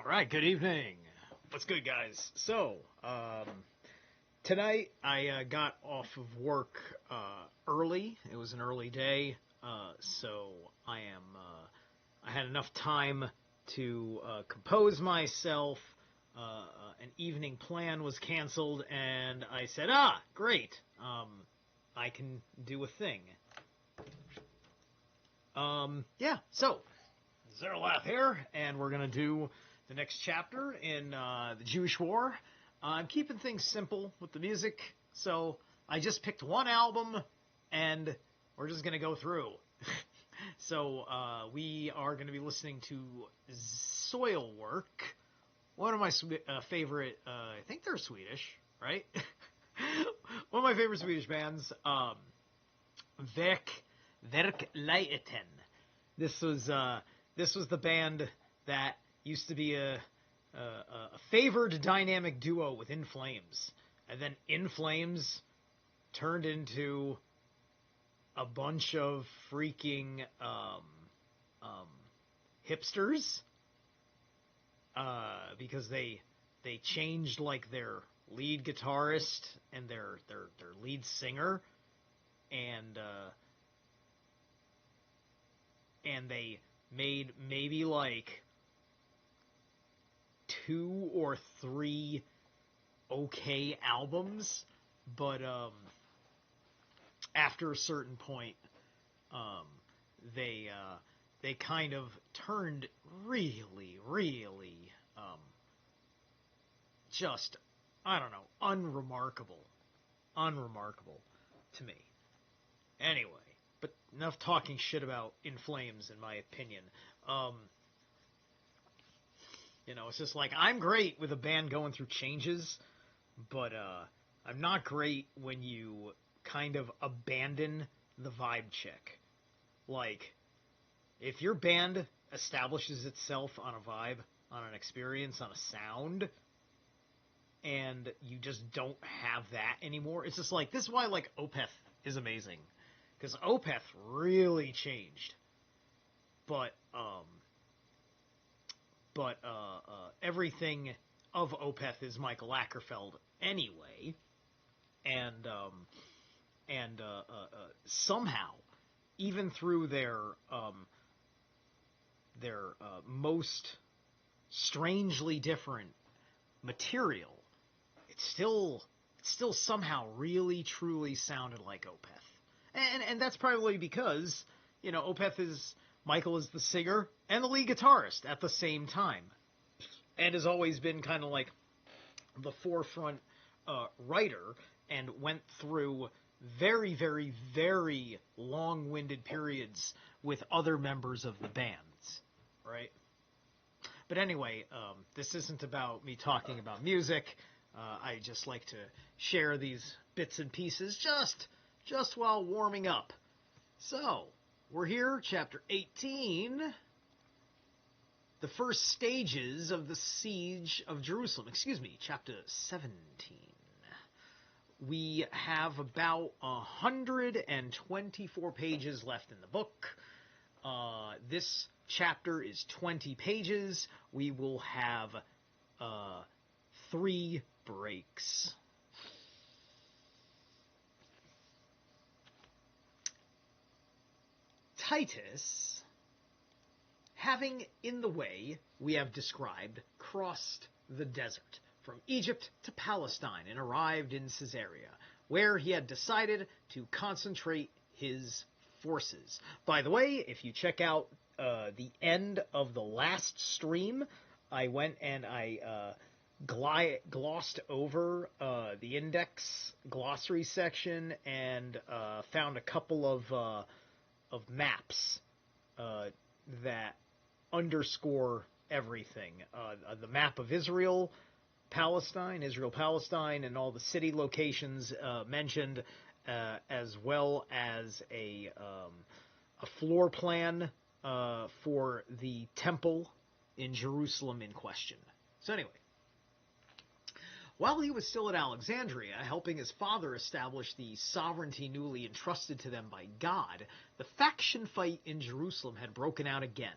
All right, good evening. What's good, guys? Tonight I got off of work early. It was an early day, so I had enough time to compose myself. An evening plan was canceled, and I said, great, I can do a thing. Zerilath here, and we're going to do the next chapter in the Jewish War. I'm keeping things simple with the music, so I just picked one album, and we're just going to go through. We are going to be listening to Soilwork, one of my favorite, I think they're Swedish, right? One of my favorite Swedish bands, Verkligheten. This was the band that used to be a favored dynamic duo with In Flames, and then In Flames turned into a bunch of freaking hipsters because they changed like their lead guitarist and their lead singer, and they made maybe like 2 or 3 okay albums, but after a certain point, they kind of turned really, just, I don't know, unremarkable to me. Anyway, but enough talking shit about In Flames, in my opinion. It's just like, I'm great with a band going through changes, but I'm not great when you kind of abandon the vibe check. Like, if your band establishes itself on a vibe, on an experience, on a sound, and you just don't have that anymore, it's just like, this is why, like, Opeth is amazing. Because Opeth really changed. But everything of Opeth is Michael Ackerfeld anyway, and somehow, even through their most strangely different material, it still somehow really truly sounded like Opeth, and that's probably because Michael is the singer and the lead guitarist at the same time, and has always been kind of like the forefront writer, and went through very, very, very long-winded periods with other members of the bands, right? But anyway, this isn't about me talking about music. I just like to share these bits and pieces just while warming up. So, we're here, chapter 18, the first stages of the siege of Jerusalem. Chapter 17. We have about 124 pages left in the book. This chapter is 20 pages. We will have 3 breaks. Titus, having in the way we have described, crossed the desert from Egypt to Palestine and arrived in Caesarea, where he had decided to concentrate his forces. By the way, if you check out the end of the last stream, I went and I glossed over the index glossary section and found a couple of maps that underscore everything. The map of Israel-Palestine, and all the city locations mentioned, as well as a floor plan for the temple in Jerusalem in question. So anyway, while he was still at Alexandria, helping his father establish the sovereignty newly entrusted to them by God, the faction fight in Jerusalem had broken out again.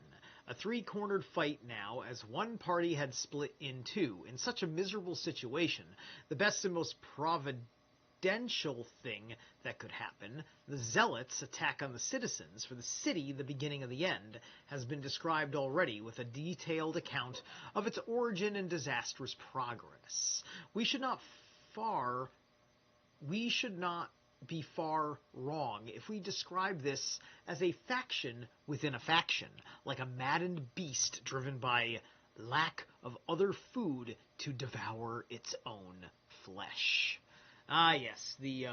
A three-cornered fight now, as one party had split in two. In such a miserable situation, the best and most providential thing that could happen, the Zealots' attack on the citizens, for the city, the beginning of the end, has been described already with a detailed account of its origin and disastrous progress. We should not be far wrong if we describe this as a faction within a faction, like a maddened beast driven by lack of other food to devour its own flesh. Ah, yes, the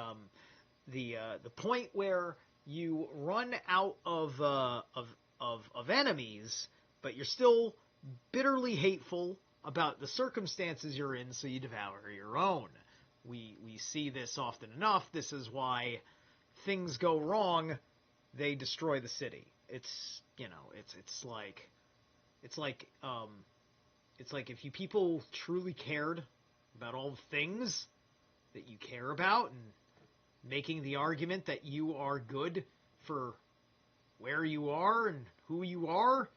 point where you run out of enemies, but you're still bitterly hateful about the circumstances you're in, so you devour your own. We see this often enough. This is why things go wrong. They destroy the city. It's like if you people truly cared about all the things that you care about and making the argument that you are good for where you are and who you are,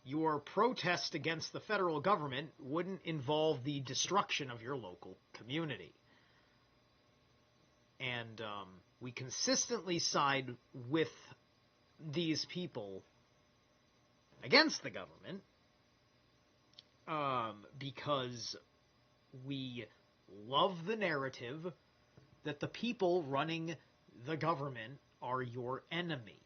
your protest against the federal government wouldn't involve the destruction of your local community. And we consistently side with these people against the government because we love the narrative that the people running the government are your enemy.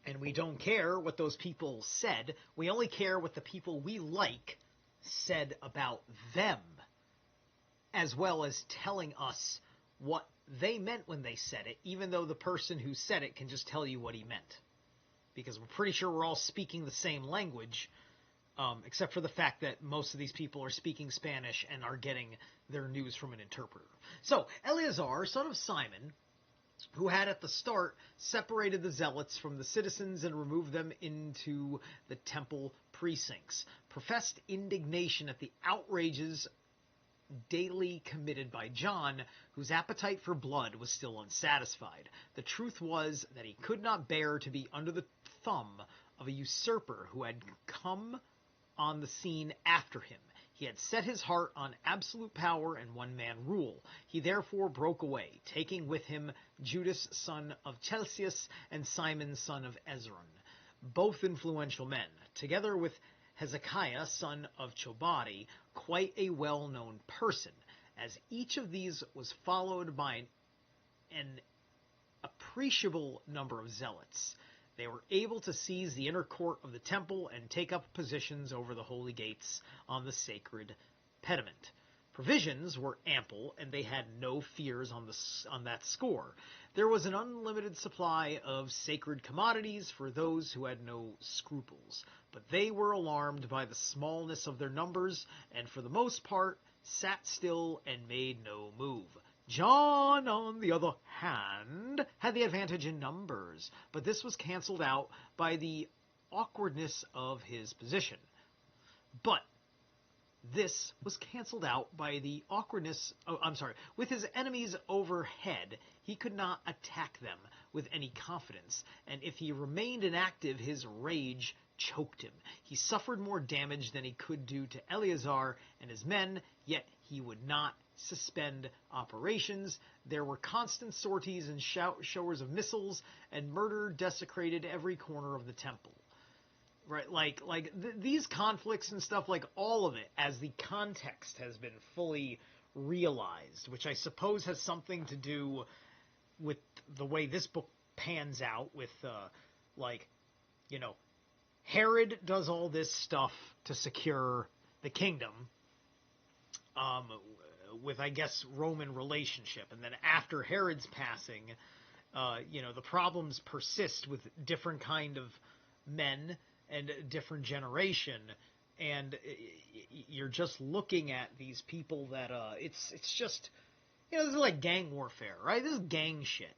And we don't care what those people said. We only care what the people we like said about them, as well as telling us what they meant when they said it, even though the person who said it can just tell you what he meant. Because we're pretty sure we're all speaking the same language, except for the fact that most of these people are speaking Spanish and are getting their news from an interpreter. So, Eleazar, son of Simon, who had at the start separated the zealots from the citizens and removed them into the temple precincts, professed indignation at the outrages daily committed by John, whose appetite for blood was still unsatisfied. The truth was that he could not bear to be under the thumb of a usurper who had come on the scene after him. He had set his heart on absolute power and one-man rule. He therefore broke away, taking with him Judas, son of Chelcias, and Simon, son of Ezron, both influential men, together with Hezekiah, son of Chobadi, quite a well-known person, as each of these was followed by an appreciable number of zealots. They were able to seize the inner court of the temple and take up positions over the holy gates on the sacred pediment. Provisions were ample, and they had no fears on that score. There was an unlimited supply of sacred commodities for those who had no scruples, but they were alarmed by the smallness of their numbers, and for the most part sat still and made no move. John, on the other hand, had the advantage in numbers, but this was cancelled out by the awkwardness of his position. With his enemies overhead, he could not attack them with any confidence, and if he remained inactive, his rage choked him. He suffered more damage than he could do to Eleazar and his men, yet he would not suspend operations. There were constant sorties and showers of missiles, and murder desecrated every corner of the temple. Right, these conflicts and stuff, like all of it, as the context has been fully realized, which I suppose has something to do with the way this book pans out with, Herod does all this stuff to secure the kingdom, with, I guess, Roman relationship. And then after Herod's passing, the problems persist with different kind of men and a different generation, and you're just looking at these people that it's just, this is like gang warfare, right? This is gang shit.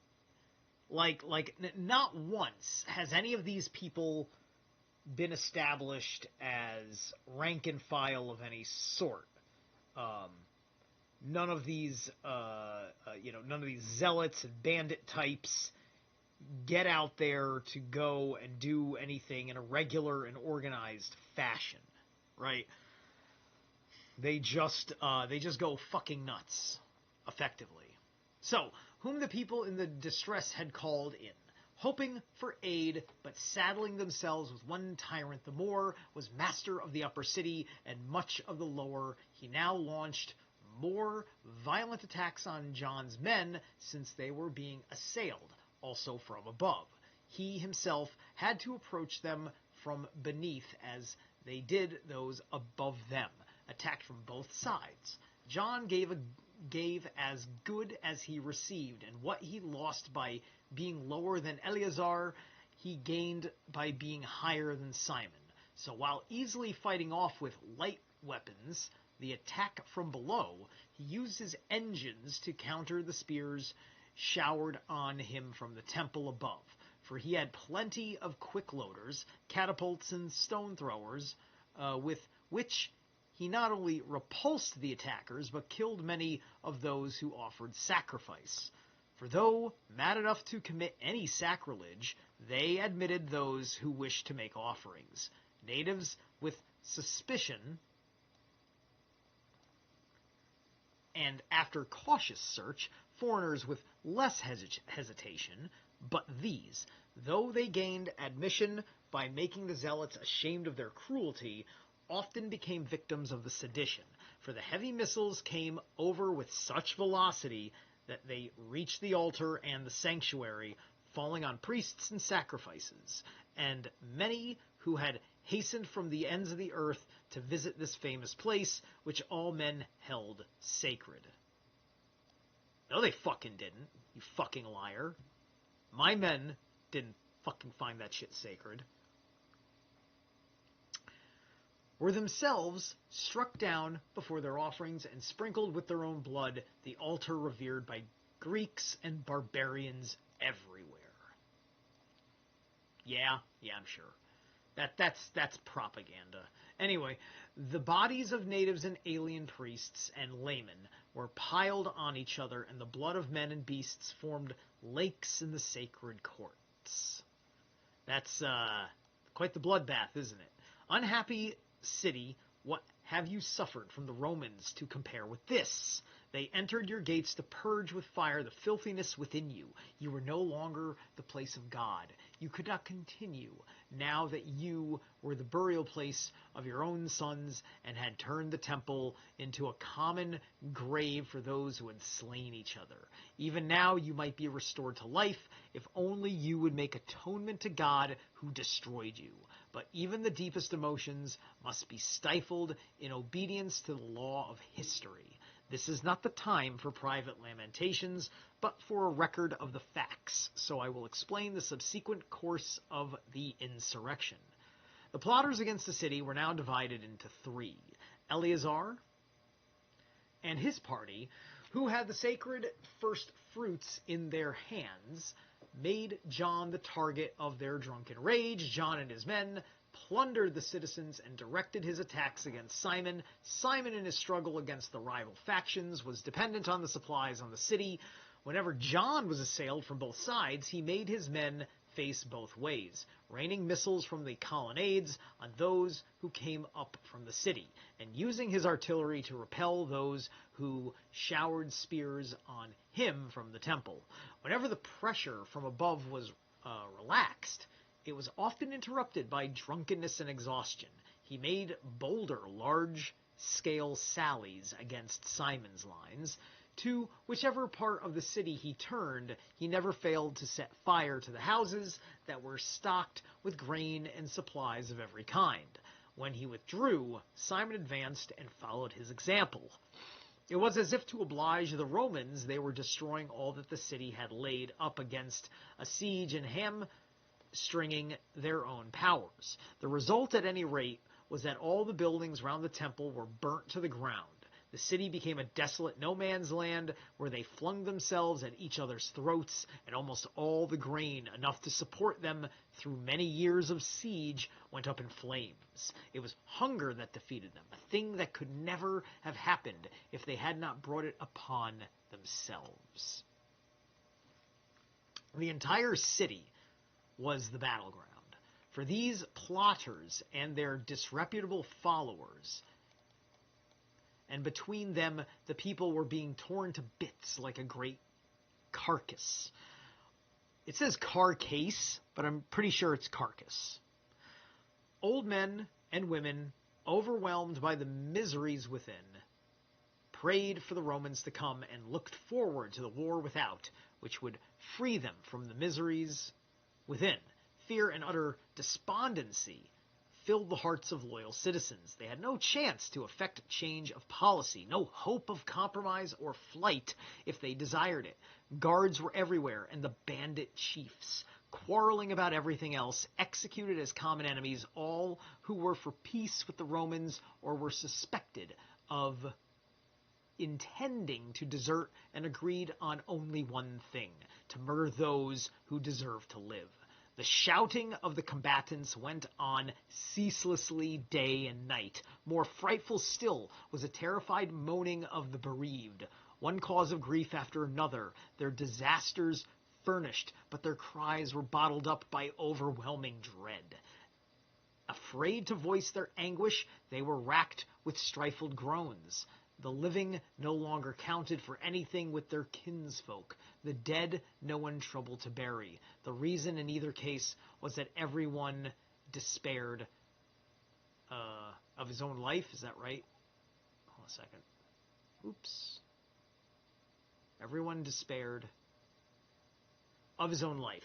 Not once has any of these people been established as rank and file of any sort. none of these, none of these zealots and bandit types get out there to go and do anything in a regular and organized fashion, right? They just go fucking nuts, effectively. So, whom the people in the distress had called in, hoping for aid, but saddling themselves with one tyrant the more, was master of the upper city and much of the lower. He now launched more violent attacks on John's men, since they were being assailed, also from above. He himself had to approach them from beneath, as they did those above them, attacked from both sides. John gave as good as he received, and what he lost by being lower than Eleazar, he gained by being higher than Simon. So while easily fighting off with light weapons the attack from below, he used his engines to counter the spears showered on him from the temple above, for he had plenty of quick loaders, catapults, and stone throwers, with which he not only repulsed the attackers, but killed many of those who offered sacrifice. For though mad enough to commit any sacrilege, they admitted those who wished to make offerings. Natives with suspicion, and after cautious search, foreigners with less hesitation, but these, though they gained admission by making the zealots ashamed of their cruelty, often became victims of the sedition, for the heavy missiles came over with such velocity that they reached the altar and the sanctuary, falling on priests and sacrifices, and many who had hastened from the ends of the earth to visit this famous place, which all men held sacred. No, they fucking didn't, you fucking liar. My men didn't fucking find that shit sacred. Were themselves struck down before their offerings and sprinkled with their own blood the altar revered by Greeks and barbarians everywhere. Yeah, I'm sure. That's propaganda. Anyway, the bodies of natives and alien priests and laymen were piled on each other, and the blood of men and beasts formed lakes in the sacred courts. That's quite the bloodbath, isn't it? Unhappy city, what have you suffered from the Romans to compare with this? They entered your gates to purge with fire the filthiness within you. You were no longer the place of God. You could not continue, now that you were the burial place of your own sons and had turned the temple into a common grave for those who had slain each other. Even now you might be restored to life, if only you would make atonement to God who destroyed you. But even the deepest emotions must be stifled in obedience to the law of history. This is not the time for private lamentations, but for a record of the facts, so I will explain the subsequent course of the insurrection. The plotters against the city were now divided into three. Eleazar and his party, who had the sacred first fruits in their hands, made John the target of their drunken rage. John and his men plundered the citizens and directed his attacks against Simon. Simon, in his struggle against the rival factions, was dependent on the supplies on the city. Whenever John was assailed from both sides, he made his men face both ways, raining missiles from the colonnades on those who came up from the city, and using his artillery to repel those who showered spears on him from the temple. Whenever the pressure from above was relaxed, it was often interrupted by drunkenness and exhaustion. He made bolder, large-scale sallies against Simon's lines. To whichever part of the city he turned, he never failed to set fire to the houses that were stocked with grain and supplies of every kind. When he withdrew, Simon advanced and followed his example. It was as if to oblige the Romans they were destroying all that the city had laid up against a siege and hamstringing their own powers. The result, at any rate, was that all the buildings round the temple were burnt to the ground. The city became a desolate no-man's land where they flung themselves at each other's throats, and almost all the grain, enough to support them through many years of siege, went up in flames. It was hunger that defeated them, a thing that could never have happened if they had not brought it upon themselves. The entire city was the battleground. For these plotters and their disreputable followers, and between them the people were being torn to bits like a great carcass. It says carcase, but I'm pretty sure it's carcass. Old men and women, overwhelmed by the miseries within, prayed for the Romans to come and looked forward to the war without, which would free them from the miseries within. Fear and utter despondency filled the hearts of loyal citizens. They had no chance to effect change of policy, no hope of compromise or flight if they desired it. Guards were everywhere, and the bandit chiefs, quarreling about everything else, executed as common enemies all who were for peace with the Romans or were suspected of intending to desert, and agreed on only one thing: to murder those who deserved to live. The shouting of the combatants went on ceaselessly day and night. More frightful still was a terrified moaning of the bereaved, one cause of grief after another, their disasters furnished, but their cries were bottled up by overwhelming dread. Afraid to voice their anguish, they were racked with stifled groans. The living no longer counted for anything with their kinsfolk. The dead no one troubled to bury. The reason in either case was that everyone despaired of his own life. Is that right? Hold on a second. Oops. Everyone despaired of his own life.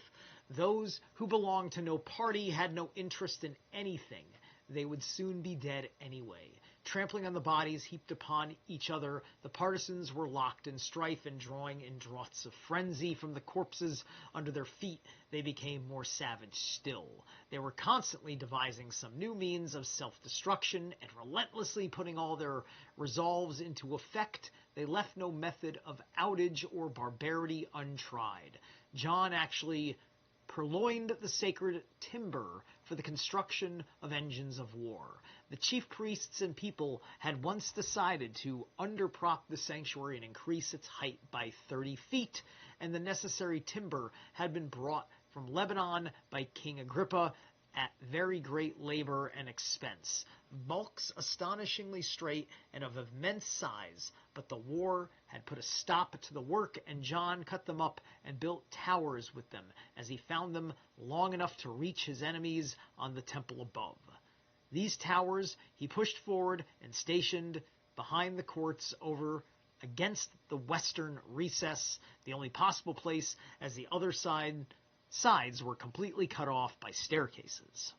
Those who belonged to no party had no interest in anything. They would soon be dead anyway. Trampling on the bodies heaped upon each other, the partisans were locked in strife, and drawing in draughts of frenzy from the corpses under their feet, they became more savage still. They were constantly devising some new means of self-destruction, and relentlessly putting all their resolves into effect. They left no method of outage or barbarity untried. John actually purloined the sacred timber for the construction of engines of war. The chief priests and people had once decided to underprop the sanctuary and increase its height by 30 feet, and the necessary timber had been brought from Lebanon by King Agrippa at very great labor and expense. Bulks astonishingly straight and of immense size, but the war had put a stop to the work, and John cut them up and built towers with them, as he found them long enough to reach his enemies on the temple above. These towers he pushed forward and stationed behind the courts over against the western recess, the only possible place, as the other sides were completely cut off by staircases.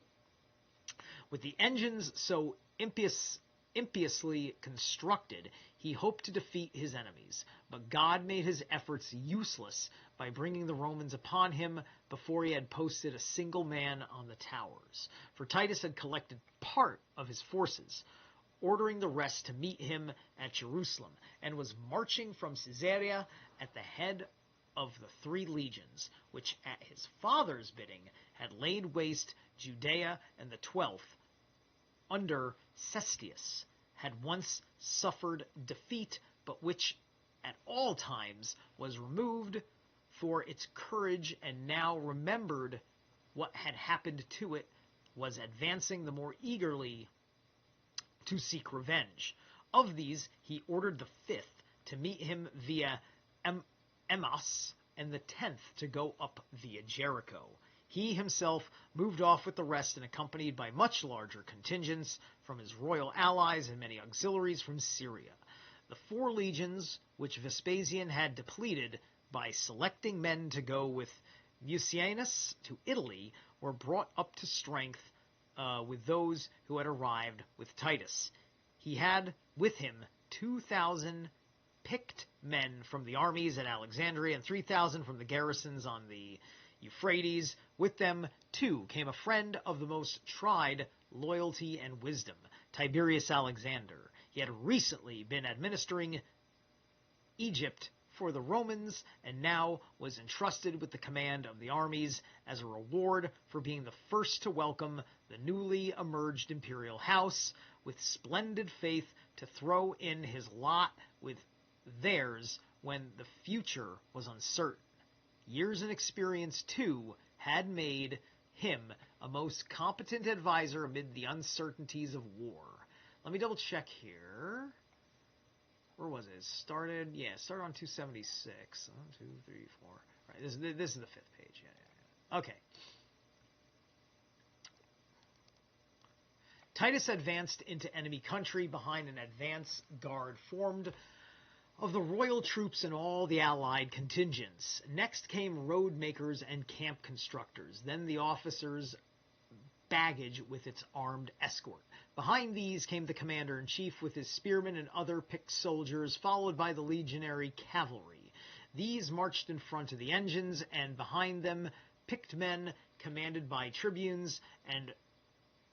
With the engines so impiously constructed, he hoped to defeat his enemies, but God made his efforts useless by bringing the Romans upon him before he had posted a single man on the towers. For Titus had collected part of his forces, ordering the rest to meet him at Jerusalem, and was marching from Caesarea at the head of the 3 legions, which at his father's bidding had laid waste Judea, and the 12th, under Cestius, had once suffered defeat, but which at all times was removed for its courage, and now remembered what had happened to it, was advancing the more eagerly to seek revenge. Of these he ordered the 5th to meet him via Emmaus, and the 10th to go up via Jericho. He himself moved off with the rest, and accompanied by much larger contingents from his royal allies and many auxiliaries from Syria. The 4 legions, which Vespasian had depleted by selecting men to go with Mucianus to Italy, were brought up to strength with those who had arrived with Titus. He had with him 2,000 picked men from the armies at Alexandria and 3,000 from the garrisons on the Euphrates. With them, too, came a friend of the most tried loyalty and wisdom, Tiberius Alexander. He had recently been administering Egypt for the Romans, and now was entrusted with the command of the armies as a reward for being the first to welcome the newly emerged imperial house with splendid faith to throw in his lot with theirs when the future was uncertain. Years and experience, too, had made him a most competent advisor amid the uncertainties of war. Let me double check here. Where was it? It started on 276. 1, 2, 3, 4. Right, this is the 5th page. Yeah. Okay. Titus advanced into enemy country behind an advance guard formed of the royal troops and all the allied contingents. Next came road makers and camp constructors, then the officers' baggage with its armed escort. Behind these came the commander-in-chief with his spearmen and other picked soldiers, followed by the legionary cavalry. These marched in front of the engines, and behind them picked men commanded by tribunes and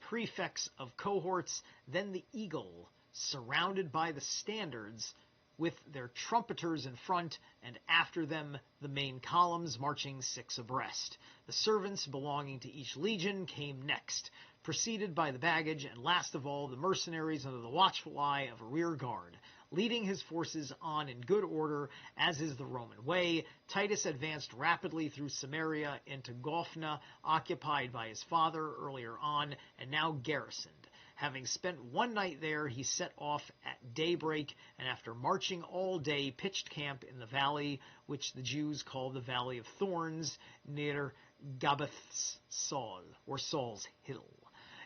prefects of cohorts, then the eagle, surrounded by the standards, with their trumpeters in front, and after them the main columns marching 6 abreast. The servants belonging to each legion came next, preceded by the baggage, and last of all the mercenaries under the watchful eye of a rear guard. Leading his forces on in good order, as is the Roman way, Titus advanced rapidly through Samaria into Gophna, occupied by his father earlier on, and now garrisoned. Having spent one night there, he set off at daybreak, and after marching all day, pitched camp in the valley, which the Jews call the Valley of Thorns, near Gabbath's Saul, or Saul's Hill,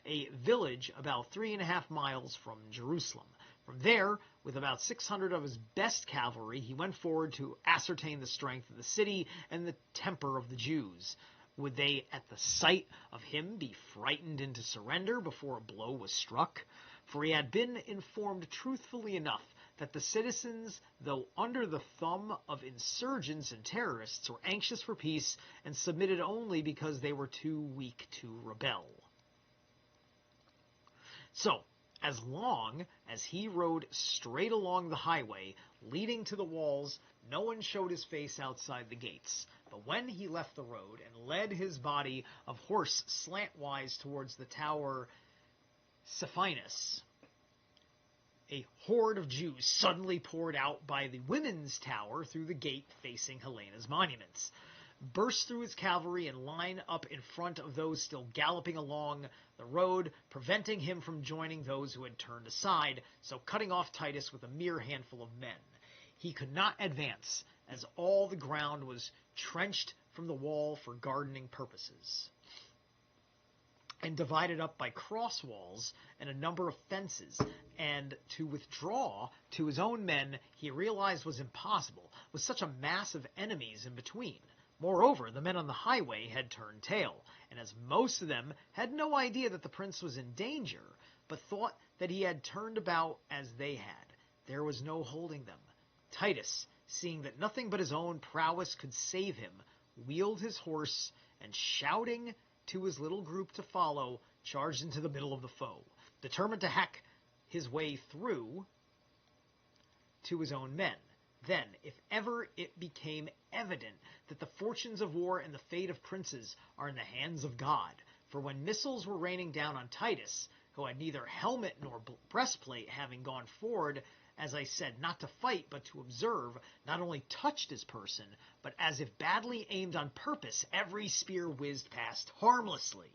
a village about 3.5 miles from Jerusalem. From there, with about 600 of his best cavalry, he went forward to ascertain the strength of the city and the temper of the Jews. Would they, at the sight of him, be frightened into surrender before a blow was struck? For he had been informed truthfully enough that the citizens, though under the thumb of insurgents and terrorists, were anxious for peace and submitted only because they were too weak to rebel. So, as long as he rode straight along the highway leading to the walls, no one showed his face outside the gates. But when he left the road and led his body of horse slantwise towards the tower Cephinus, a horde of Jews suddenly poured out by the women's tower through the gate facing Helena's monuments, burst through his cavalry and line up in front of those still galloping along the road, preventing him from joining those who had turned aside, so cutting off Titus with a mere handful of men. He could not advance, as all the ground was trenched from the wall for gardening purposes, and divided up by cross walls and a number of fences, and to withdraw to his own men he realized was impossible, with such a mass of enemies in between. Moreover, the men on the highway had turned tail, and as most of them had no idea that the prince was in danger, but thought that he had turned about as they had, there was no holding them. Titus, seeing that nothing but his own prowess could save him, wheeled his horse, and shouting to his little group to follow, charged into the middle of the foe, determined to hack his way through to his own men. Then, if ever it became evident that the fortunes of war and the fate of princes are in the hands of God, for when missiles were raining down on Titus, who had neither helmet nor breastplate, having gone forward, as I said, not to fight, but to observe, not only touched his person, but as if badly aimed on purpose, every spear whizzed past harmlessly.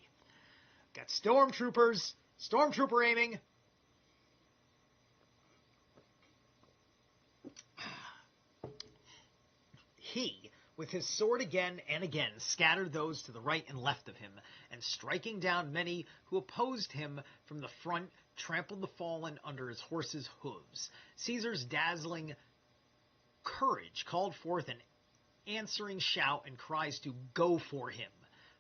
Got stormtroopers, stormtrooper aiming. He, with his sword again and again, scattered those to the right and left of him, and striking down many who opposed him from the front, trampled the fallen under his horse's hooves. Caesar's dazzling courage called forth an answering shout and cries to go for him.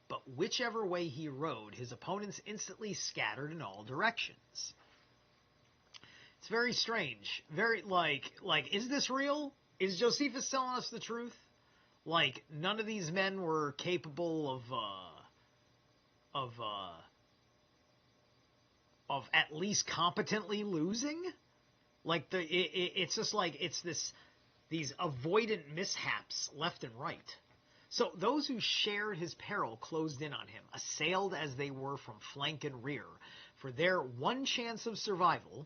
But whichever way he rode, his opponents instantly scattered in all directions. It's very strange. Very, like, is this real? Is Josephus telling us the truth? Like, none of these men were capable of at least competently losing? Like it's just like it's these avoidant mishaps left and right. So those who shared his peril closed in on him, assailed as they were from flank and rear. For their one chance of survival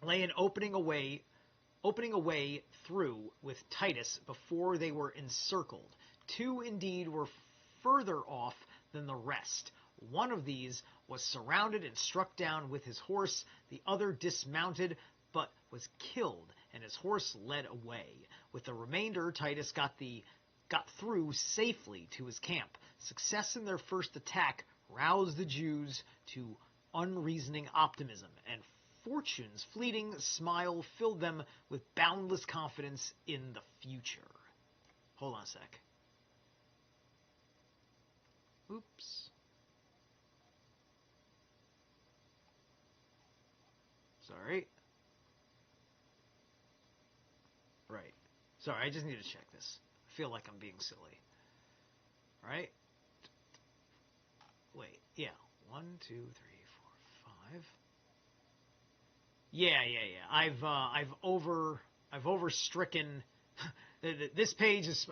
lay in opening a way through with Titus before they were encircled. Two indeed were further off than the rest. One of these was surrounded and struck down with his horse, the other dismounted, but was killed, and his horse led away. With the remainder, Titus got through safely to his camp. Success in their first attack roused the Jews to unreasoning optimism, and Fortune's fleeting smile filled them with boundless confidence in the future. Hold on a sec. Oops. Sorry. Right. Sorry, I just need to check this. I feel like I'm being silly. Right? Wait, yeah. 1, 2, 3, 4, 5. Yeah. I've overstricken. This page is.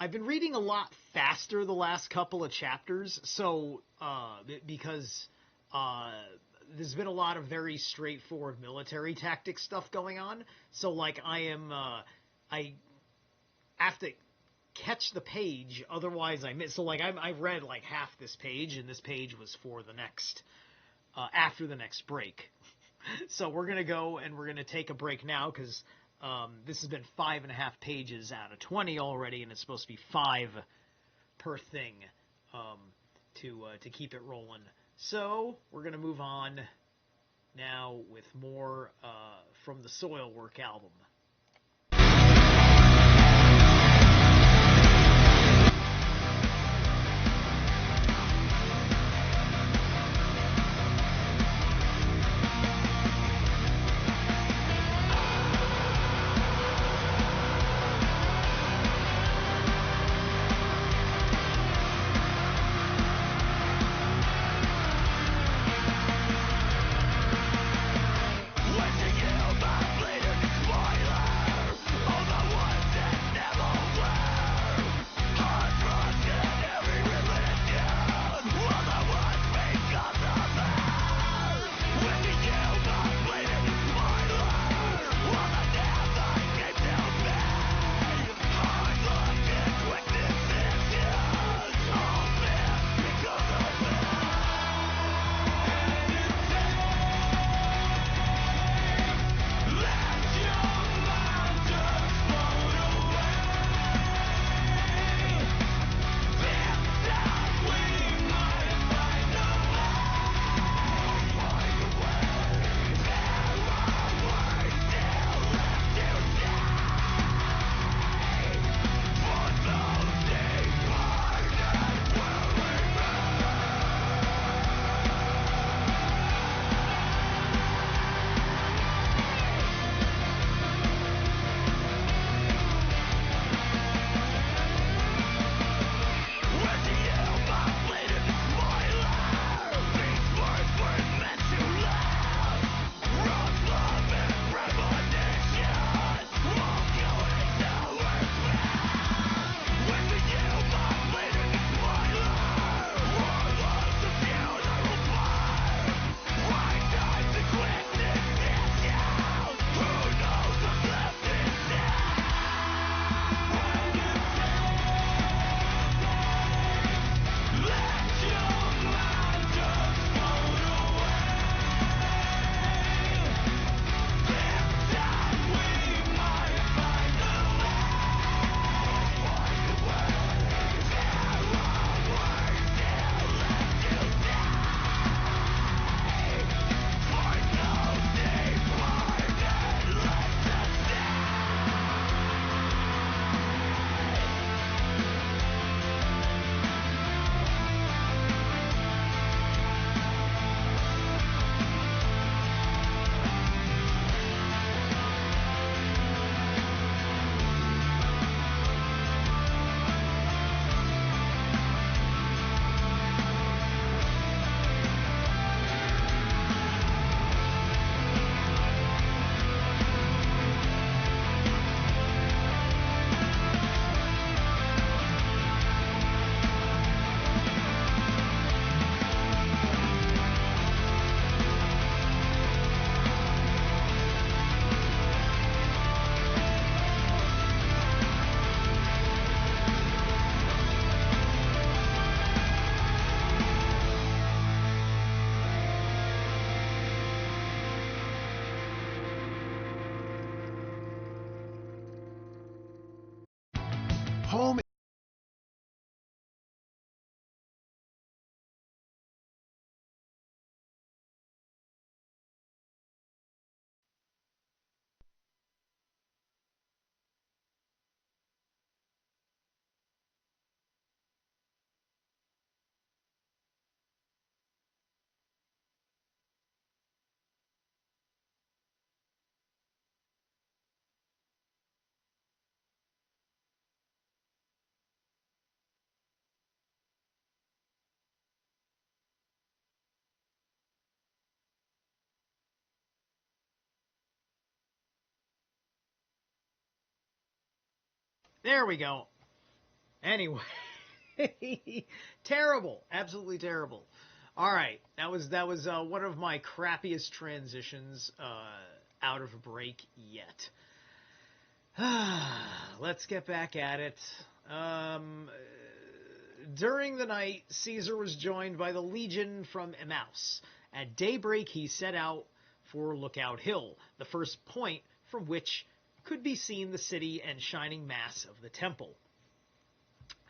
I've been reading a lot faster the last couple of chapters, so because there's been a lot of very straightforward military tactics stuff going on. So like I have to catch the page, otherwise I miss. So like I've read like half this page, and this page was for the next after the next break. So we're gonna go and we're gonna take a break now because this has been 5.5 pages out of 20 already, and it's supposed to be 5 per thing to keep it rolling. So we're gonna move on now with more from the Soilwork album. Wasting you, but bleeding, spoiling. There we go. Anyway, terrible, absolutely terrible. All right, that was one of my crappiest transitions out of a break yet. Let's get back at it. During the night, Caesar was joined by the legion from Emmaus. At daybreak, he set out for Lookout Hill, the first point from which could be seen the city and shining mass of the temple.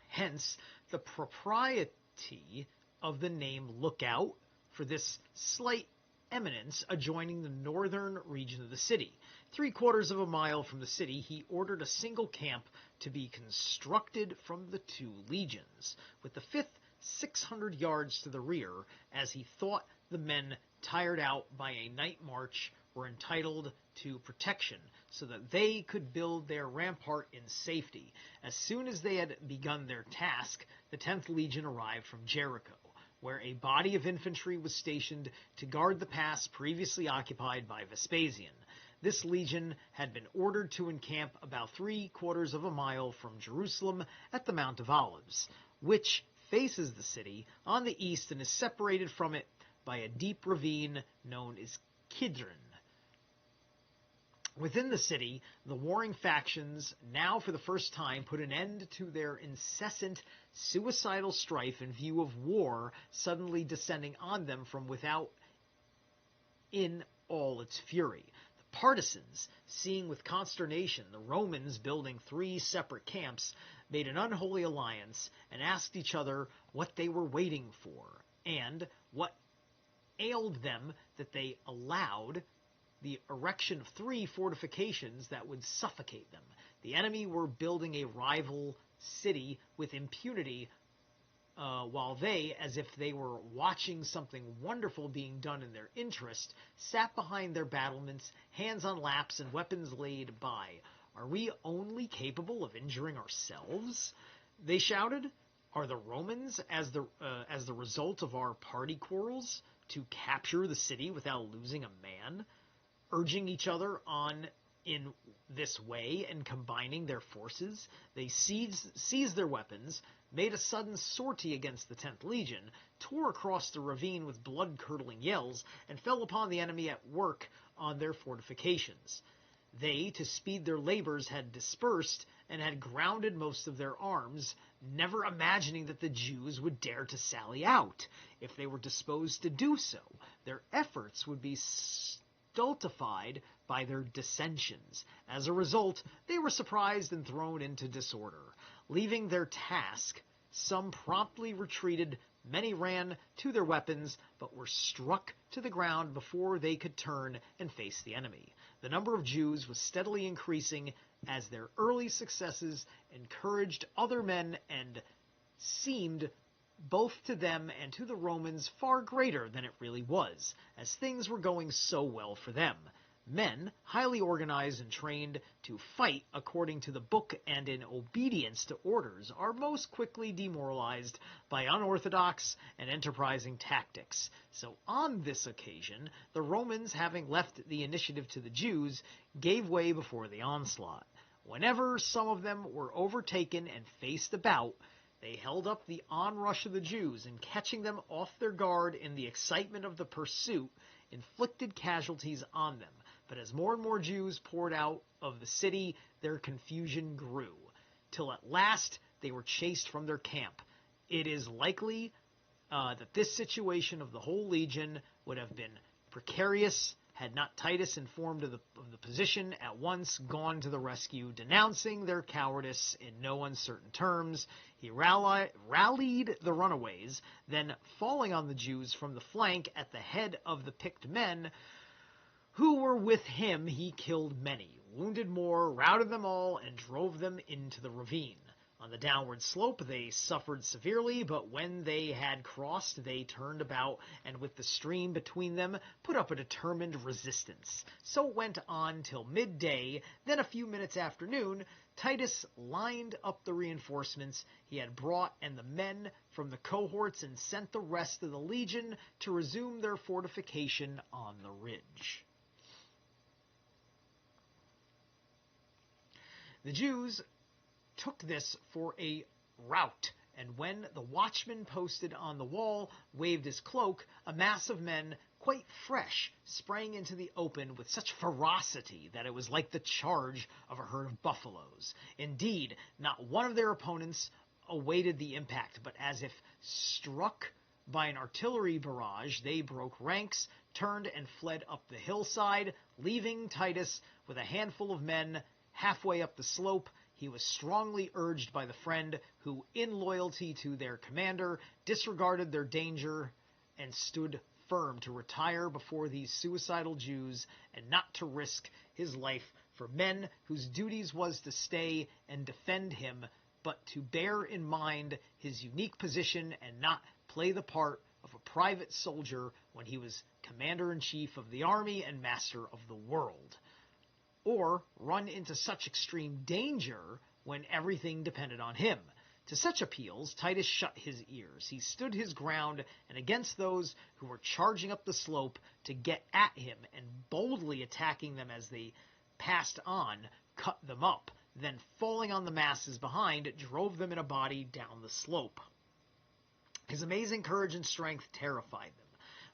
Hence, the propriety of the name Lookout for this slight eminence adjoining the northern region of the city. 3/4 of a mile from the city, he ordered a single camp to be constructed from the 2 legions, with the 5th 600 yards to the rear, as he thought the men tired out by a night march were entitled to protection, so that they could build their rampart in safety. As soon as they had begun their task, the 10th Legion arrived from Jericho, where a body of infantry was stationed to guard the pass previously occupied by Vespasian. This legion had been ordered to encamp about 3/4 of a mile from Jerusalem at the Mount of Olives, which faces the city on the east and is separated from it by a deep ravine known as Kidron. Within the city, the warring factions now for the first time put an end to their incessant suicidal strife in view of war suddenly descending on them from without in all its fury. The partisans, seeing with consternation the Romans building 3 separate camps, made an unholy alliance and asked each other what they were waiting for, and what ailed them that they allowed the erection of 3 fortifications that would suffocate them. The enemy were building a rival city with impunity, while they, as if they were watching something wonderful being done in their interest, sat behind their battlements, hands on laps and weapons laid by. Are we only capable of injuring ourselves? They shouted. Are the Romans, as the result of our party quarrels, to capture the city without losing a man? Urging each other on in this way and combining their forces, they seized their weapons, made a sudden sortie against the 10th Legion, tore across the ravine with blood-curdling yells, and fell upon the enemy at work on their fortifications. They, to speed their labors, had dispersed and had grounded most of their arms, never imagining that the Jews would dare to sally out. If they were disposed to do so, their efforts would be stultified by their dissensions. As a result, they were surprised and thrown into disorder. Leaving their task, some promptly retreated, many ran to their weapons, but were struck to the ground before they could turn and face the enemy. The number of Jews was steadily increasing as their early successes encouraged other men and seemed both to them and to the Romans far greater than it really was, as things were going so well for them. Men, highly organized and trained to fight according to the book and in obedience to orders, are most quickly demoralized by unorthodox and enterprising tactics. So on this occasion, the Romans, having left the initiative to the Jews, gave way before the onslaught. Whenever some of them were overtaken and faced about, they held up the onrush of the Jews, and catching them off their guard in the excitement of the pursuit, inflicted casualties on them. But as more and more Jews poured out of the city, their confusion grew, till at last they were chased from their camp. It is likely that this situation of the whole legion would have been precarious had not Titus, informed of the position, at once gone to the rescue, denouncing their cowardice in no uncertain terms. He rallied the runaways, then falling on the Jews from the flank at the head of the picked men who were with him, he killed many, wounded more, routed them all, and drove them into the ravine. On the downward slope they suffered severely, but when they had crossed, they turned about, and with the stream between them, put up a determined resistance. So it went on till midday. Then a few minutes after noon, Titus lined up the reinforcements he had brought and the men from the cohorts, and sent the rest of the legion to resume their fortification on the ridge. The Jews took this for a rout, and when the watchman posted on the wall waved his cloak, a mass of men, quite fresh, sprang into the open with such ferocity that it was like the charge of a herd of buffaloes. Indeed, not one of their opponents awaited the impact, but as if struck by an artillery barrage, they broke ranks, turned, and fled up the hillside, leaving Titus with a handful of men halfway up the slope. He was strongly urged by the friend, who, in loyalty to their commander, disregarded their danger and stood firm to retire before these suicidal Jews and not to risk his life for men whose duties was to stay and defend him, but to bear in mind his unique position and not play the part of a private soldier when he was commander-in-chief of the army and master of the world, or run into such extreme danger when everything depended on him. To such appeals, Titus shut his ears. He stood his ground, and against those who were charging up the slope to get at him and boldly attacking them as they passed on, cut them up, then falling on the masses behind, drove them in a body down the slope. His amazing courage and strength terrified them,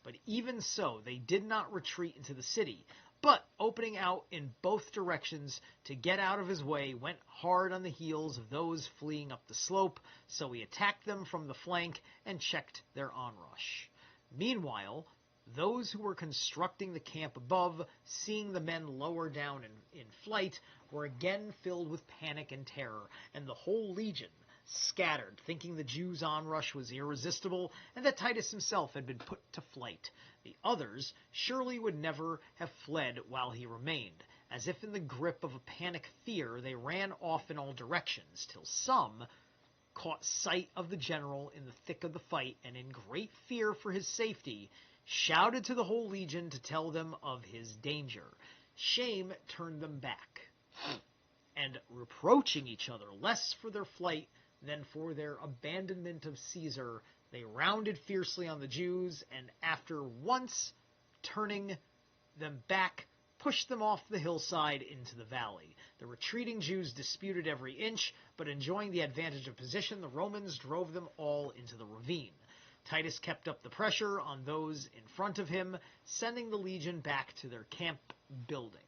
but even so they did not retreat into the city, but, opening out in both directions to get out of his way, went hard on the heels of those fleeing up the slope, so he attacked them from the flank and checked their onrush. Meanwhile, those who were constructing the camp above, seeing the men lower down in flight, were again filled with panic and terror, and the whole legion scattered, thinking the Jews' onrush was irresistible and that Titus himself had been put to flight. The others surely would never have fled while he remained. As if in the grip of a panic fear, they ran off in all directions, till some caught sight of the general in the thick of the fight, and in great fear for his safety, shouted to the whole legion to tell them of his danger. Shame turned them back, and reproaching each other less for their flight than for their abandonment of Caesar, they rounded fiercely on the Jews, and after once turning them back, pushed them off the hillside into the valley. The retreating Jews disputed every inch, but enjoying the advantage of position, the Romans drove them all into the ravine. Titus kept up the pressure on those in front of him, sending the legion back to their camp building,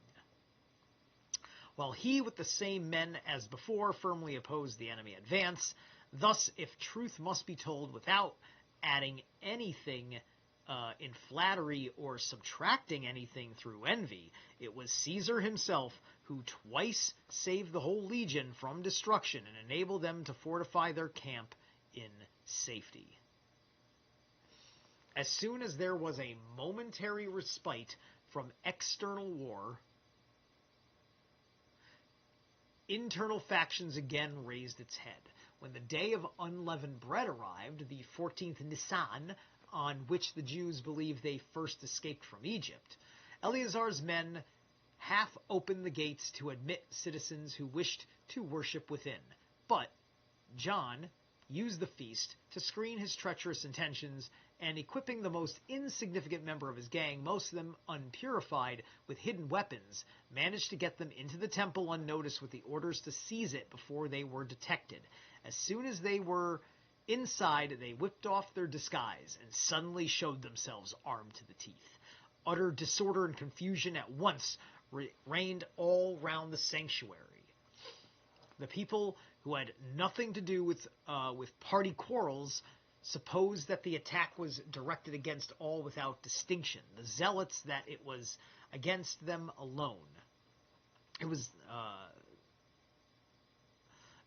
while he, with the same men as before, firmly opposed the enemy advance. Thus, if truth must be told without adding anything in flattery or subtracting anything through envy, it was Caesar himself who twice saved the whole legion from destruction and enabled them to fortify their camp in safety. As soon as there was a momentary respite from external war, internal factions again raised its head. When the day of unleavened bread arrived, the 14th Nisan, on which the Jews believed they first escaped from Egypt, Eleazar's men half opened the gates to admit citizens who wished to worship within. But John used the feast to screen his treacherous intentions, and equipping the most insignificant member of his gang, most of them unpurified, with hidden weapons, managed to get them into the temple unnoticed with the orders to seize it before they were detected. As soon as they were inside, they whipped off their disguise and suddenly showed themselves armed to the teeth. Utter disorder and confusion at once reigned all round the sanctuary. The people who had nothing to do with party quarrels supposed that the attack was directed against all without distinction. The zealots that it was against them alone.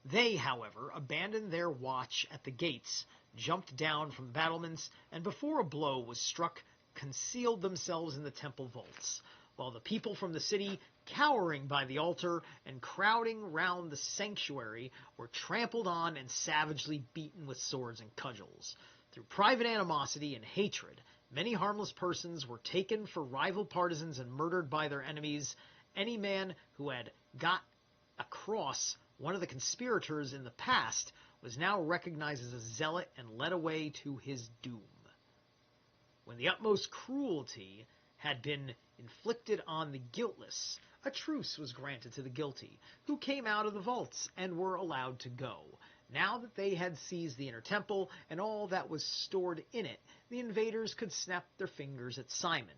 They, however, abandoned their watch at the gates, jumped down from the battlements, and before a blow was struck, concealed themselves in the temple vaults, while the people from the city, cowering by the altar and crowding round the sanctuary, were trampled on and savagely beaten with swords and cudgels. Through private animosity and hatred, many harmless persons were taken for rival partisans and murdered by their enemies. Any man who had got across one of the conspirators in the past was now recognized as a zealot and led away to his doom. When the utmost cruelty had been inflicted on the guiltless, a truce was granted to the guilty, who came out of the vaults and were allowed to go. Now that they had seized the inner temple and all that was stored in it, the invaders could snap their fingers at Simon.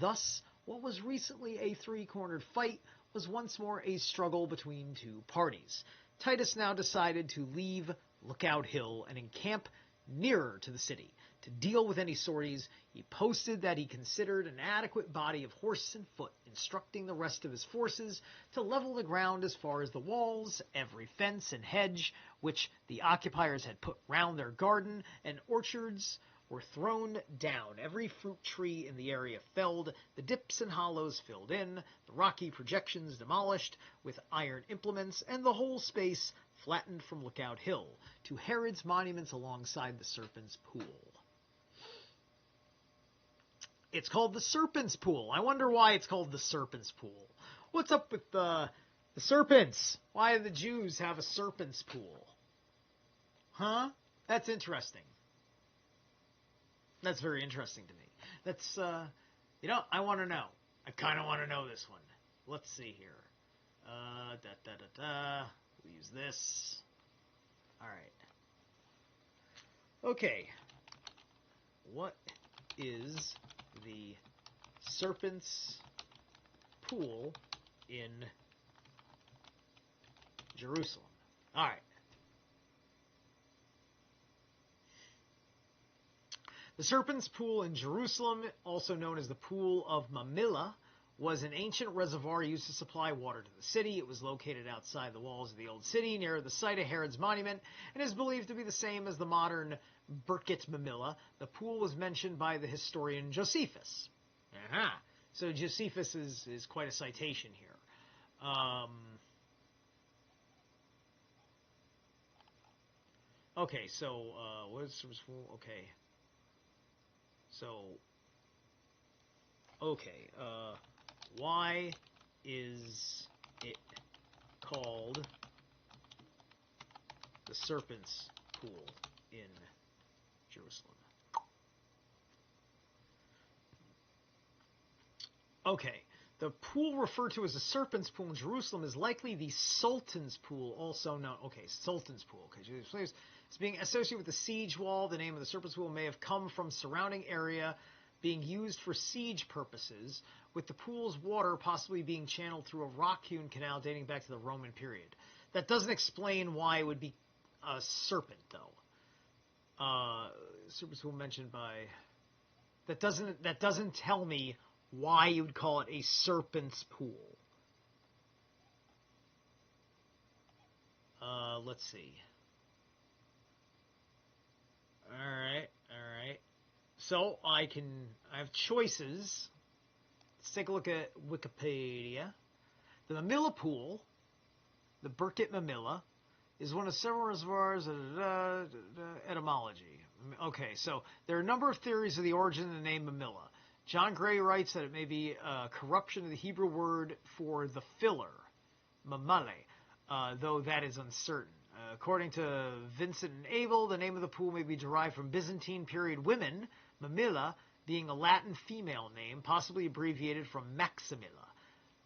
Thus, what was recently a three-cornered fight was once more a struggle between two parties. Titus now decided to leave Lookout Hill and encamp nearer to the city. To deal with any sorties, he posted that he considered an adequate body of horse and foot, instructing the rest of his forces to level the ground as far as the walls, every fence and hedge which the occupiers had put round their garden and orchards were thrown down, every fruit tree in the area felled, the dips and hollows filled in, the rocky projections demolished with iron implements, and the whole space flattened from Lookout Hill to Herod's monuments alongside the Serpent's Pool. It's called the Serpent's Pool. I wonder why it's called the Serpent's Pool. What's up with the serpents? Why do the Jews have a Serpent's Pool? Huh? That's interesting. That's very interesting to me. That's, I want to know. I kind of want to know this one. Let's see here. We'll use this. All right. Okay. What is the Serpent's Pool in Jerusalem? All right. The Serpent's Pool in Jerusalem, also known as the Pool of Mamillah, was an ancient reservoir used to supply water to the city. It was located outside the walls of the old city, near the site of Herod's monument, and is believed to be the same as the modern Birkat Mamillah. The pool was mentioned by the historian Josephus. Aha! So Josephus is quite a citation here. Okay, so what is Serpent's Pool? Okay. So, okay, why is it called the Serpent's Pool in Jerusalem? Okay, the pool referred to as the Serpent's Pool in Jerusalem is likely the Sultan's Pool, also known, Sultan's Pool, okay, it's being associated with the siege wall. The name of the Serpent's Pool may have come from surrounding area being used for siege purposes, with the pool's water possibly being channeled through a rock-hewn canal dating back to the Roman period. That doesn't explain why it would be a serpent, though. Serpent's Pool mentioned by... That doesn't tell me why you would call it a serpent's pool. Let's see. Alright. So, I have choices. Let's take a look at Wikipedia. The Mamillah Pool, the Birkat Mamillah, is one of several reservoirs, etymology. Okay, so there are a number of theories of the origin of the name Mamillah. John Gray writes that it may be a corruption of the Hebrew word for the filler, mamale, though that is uncertain. According to Vincent and Abel, the name of the pool may be derived from Byzantine period women, mamilla being a Latin female name, possibly abbreviated from Maximilla.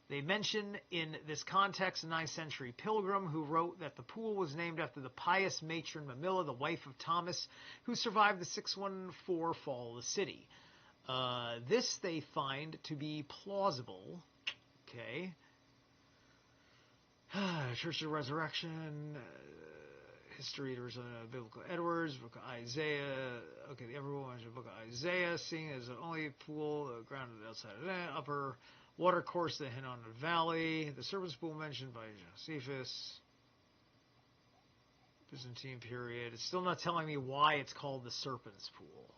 They mention in this context a 9th century pilgrim who wrote that the pool was named after the pious matron Mamillah, the wife of Thomas, who survived the 614 fall of the city. This they find to be plausible. Okay. Church of the Resurrection, history, there was a biblical Edwards, book of Isaiah. Okay, everyone mentioned the book of Isaiah, seeing as the only pool grounded outside of the upper water course that hit on the valley. The Serpent's Pool mentioned by Josephus. Byzantine period. It's still not telling me why it's called the Serpent's Pool.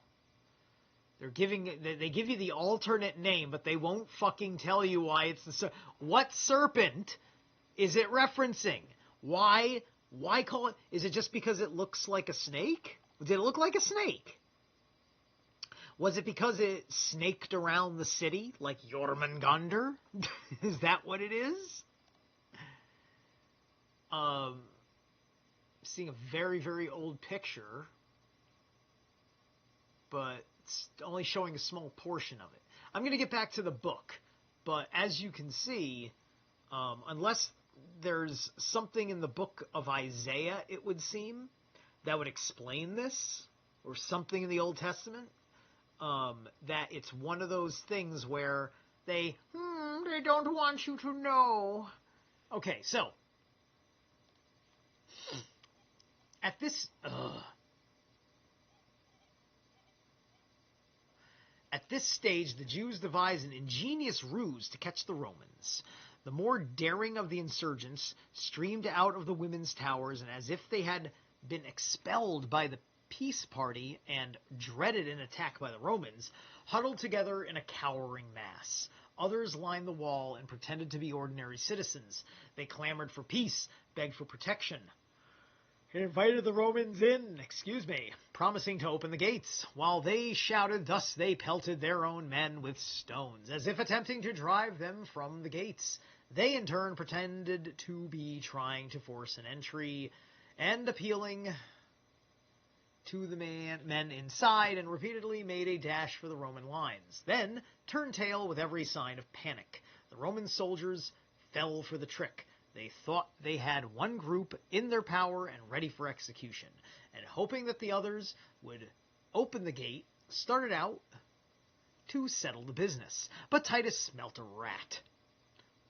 They give you the alternate name, but they won't fucking tell you why it's the what serpent is it referencing? Why call it? Is it just because it looks like a snake? Did it look like a snake? Was it because it snaked around the city like Jormungandr? Is that what it is? Seeing a very, very old picture, but it's only showing a small portion of it. I'm going to get back to the book, but as you can see, unless there's something in the book of Isaiah, it would seem, that would explain this, or something in the Old Testament, that it's one of those things where they don't want you to know. Okay, so, at this stage, the Jews devised an ingenious ruse to catch the Romans. The more daring of the insurgents streamed out of the women's towers, and as if they had been expelled by the peace party and dreaded an attack by the Romans, huddled together in a cowering mass. Others lined the wall and pretended to be ordinary citizens. They clamored for peace, begged for protection, invited the Romans in, promising to open the gates. While they shouted, thus they pelted their own men with stones, as if attempting to drive them from the gates. They in turn pretended to be trying to force an entry, and appealing to the men inside, and repeatedly made a dash for the Roman lines. Then turned tail with every sign of panic. The Roman soldiers fell for the trick. They thought they had one group in their power and ready for execution, and hoping that the others would open the gate, started out to settle the business. But Titus smelt a rat.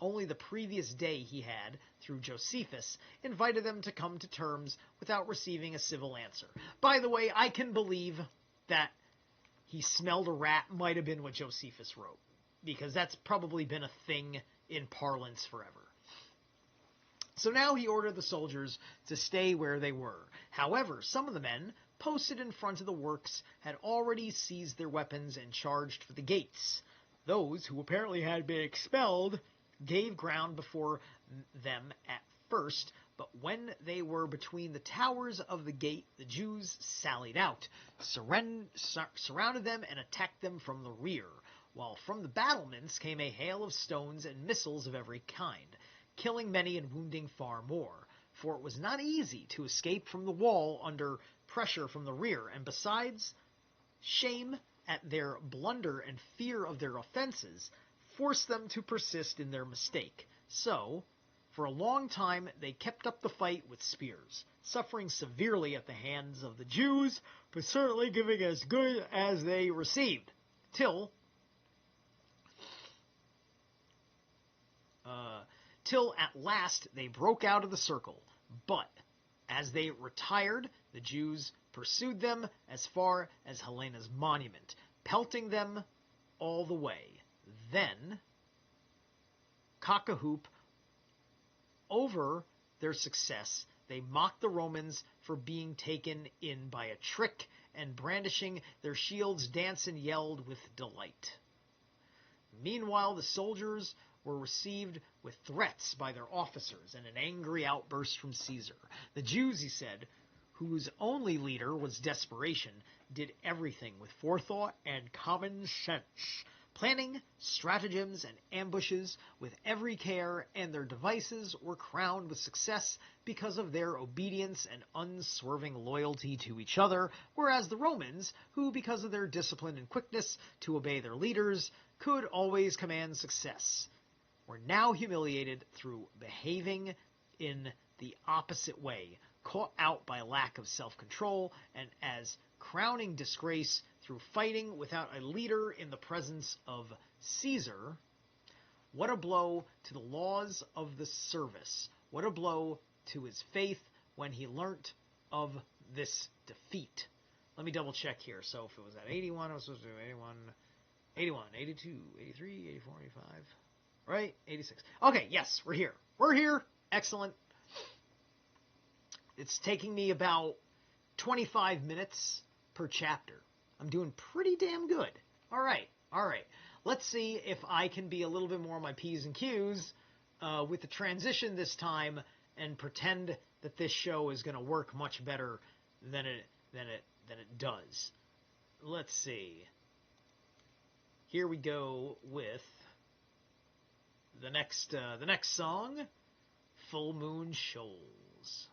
Only the previous day he had, through Josephus, invited them to come to terms without receiving a civil answer. By the way, I can believe that he smelled a rat might have been what Josephus wrote, because that's probably been a thing in parlance forever. So now he ordered the soldiers to stay where they were. However, some of the men, posted in front of the works, had already seized their weapons and charged for the gates. Those who apparently had been expelled gave ground before them at first, but when they were between the towers of the gate, the Jews sallied out, surrounded them, and attacked them from the rear, while from the battlements came a hail of stones and missiles of every kind, killing many and wounding far more, for it was not easy to escape from the wall under pressure from the rear, and besides, shame at their blunder and fear of their offenses forced them to persist in their mistake. So, for a long time, they kept up the fight with spears, suffering severely at the hands of the Jews, but certainly giving as good as they received, till at last they broke out of the circle. But as they retired, the Jews pursued them as far as Helena's monument, pelting them all the way. Then, cock-a-hoop, over their success, they mocked the Romans for being taken in by a trick, and brandishing their shields, danced and yelled with delight. Meanwhile, the soldiers were received with threats by their officers and an angry outburst from Caesar. The Jews, he said, whose only leader was desperation, did everything with forethought and common sense, planning stratagems and ambushes with every care, and their devices were crowned with success because of their obedience and unswerving loyalty to each other, whereas the Romans, who because of their discipline and quickness to obey their leaders, could always command success, were now humiliated through behaving in the opposite way, caught out by lack of self-control, and as crowning disgrace through fighting without a leader in the presence of Caesar. What a blow to the laws of the service. What a blow to his faith when he learnt of this defeat. Let me double check here. So if it was at 81, I was supposed to do 81, 82, 83, 84, 85, right? 86. Okay, yes, we're here. We're here. Excellent. It's taking me about 25 minutes per chapter. I'm doing pretty damn good. All right. Let's see if I can be a little bit more on my P's and Q's with the transition this time, and pretend that this show is going to work much better than it does. Let's see. Here we go with the next song, Full Moon Shoals.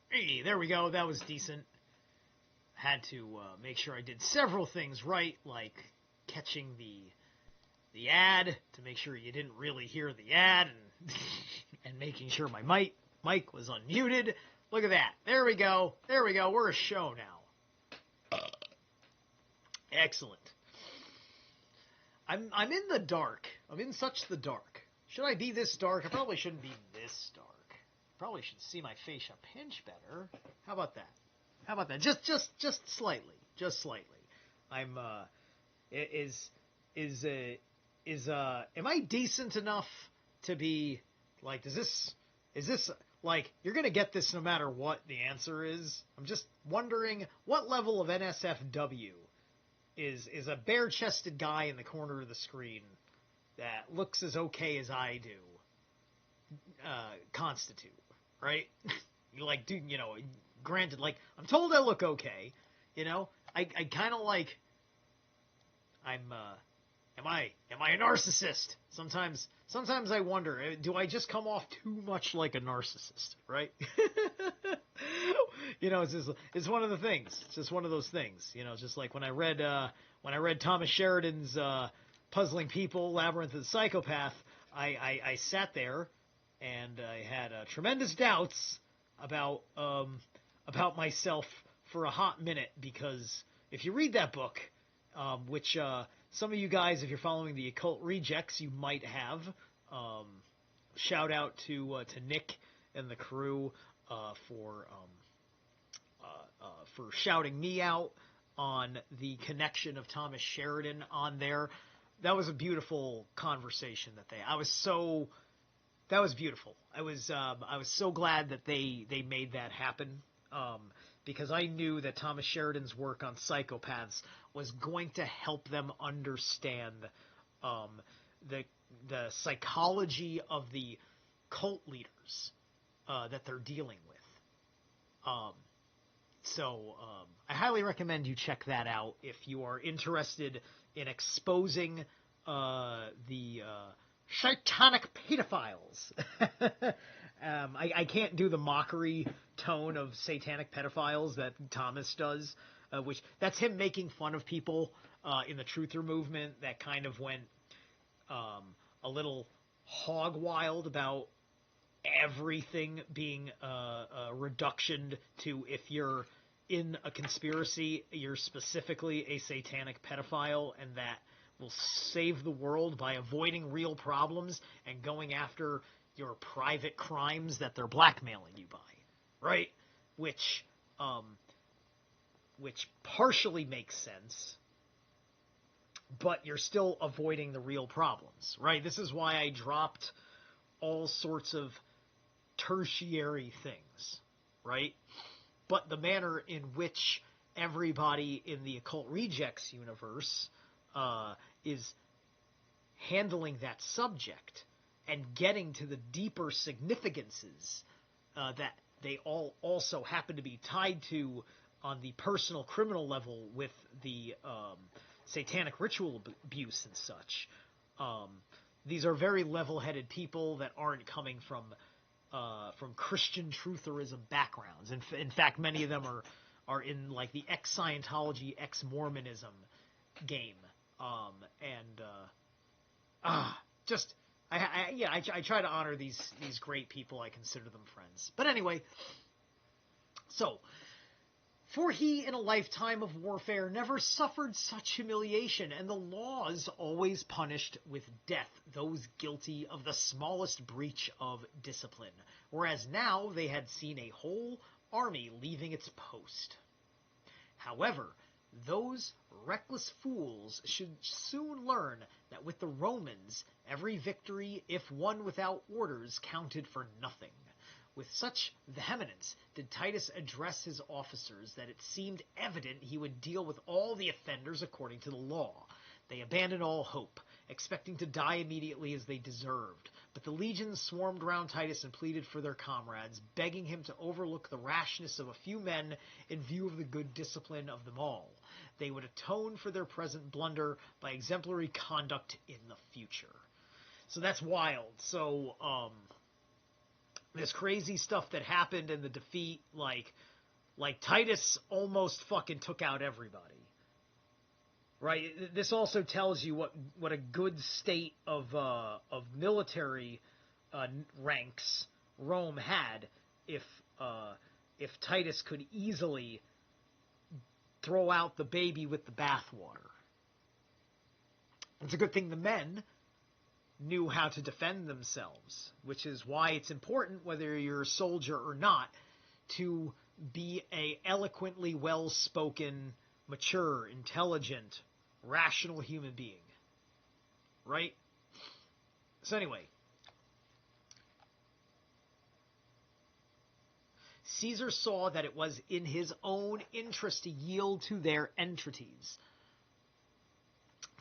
Hey, there we go. That was decent. Had to make sure I did several things right, like catching the ad to make sure you didn't really hear the ad, and and making sure my mic was unmuted. Look at that. There we go. There we go. We're a show now. Excellent. I'm in the dark. I'm in such the dark. Should I be this dark? I probably shouldn't be this dark. Probably should see my face a pinch better. How about that? How about that? Just slightly. Just slightly. I'm am I decent enough to be like, is this like, you're going to get this no matter what the answer is? I'm just wondering what level of NSFW is a bare-chested guy in the corner of the screen that looks as okay as I do constitute, right? You like, do, you know, granted, like, I'm told I look okay, you know? I kind of like, am I a narcissist? Sometimes I wonder, do I just come off too much like a narcissist, right? You know, it's one of the things. It's just one of those things, you know, just like when I read Thomas Sheridan's Puzzling People, Labyrinth of the Psychopath, I sat there and I had tremendous doubts about myself for a hot minute, because if you read that book, which some of you guys, if you're following the Occult Rejects, you might have. Shout out to Nick and the crew for shouting me out on the connection of Thomas Sheridan on there. That was a beautiful conversation that was beautiful. I was so glad that they made that happen, because I knew that Thomas Sheridan's work on psychopaths was going to help them understand the psychology of the cult leaders that they're dealing with. So I highly recommend you check that out if you are interested in exposing the satanic pedophiles. I can't do the mockery tone of satanic pedophiles that Thomas does, which that's him making fun of people in the Truther movement that kind of went a little hog wild about everything being reductioned to, if you're in a conspiracy, you're specifically a satanic pedophile, and that will save the world by avoiding real problems and going after your private crimes that they're blackmailing you by, right? Which partially makes sense, but you're still avoiding the real problems, right? This is why I dropped all sorts of tertiary things, right? But the manner in which everybody in the Occult Rejects universe is handling that subject and getting to the deeper significances that they all also happen to be tied to on the personal criminal level with the satanic ritual abuse and such. These are very level-headed people that aren't coming from Christian trutherism backgrounds. In fact, many of them are in like the ex-Scientology, ex-Mormonism game. I try to honor these great people. I consider them friends. But anyway, so, for he in a lifetime of warfare never suffered such humiliation, and the laws always punished with death those guilty of the smallest breach of discipline, whereas now they had seen a whole army leaving its post. However, those reckless fools should soon learn that with the Romans, every victory, if won without orders, counted for nothing. With such vehemence did Titus address his officers that it seemed evident he would deal with all the offenders according to the law. They abandoned all hope, expecting to die immediately as they deserved. But the legions swarmed round Titus and pleaded for their comrades, begging him to overlook the rashness of a few men in view of the good discipline of them all. They would atone for their present blunder by exemplary conduct in the future. So that's wild. So, this crazy stuff that happened in the defeat, like Titus almost fucking took out everybody. Right? This also tells you what a good state of military ranks Rome had if Titus could easily throw out the baby with the bathwater. It's a good thing the men knew how to defend themselves, which is why it's important, whether you're a soldier or not, to be a eloquently well-spoken, mature, intelligent, rational human being. Right? So anyway, Caesar saw that it was in his own interest to yield to their entreaties.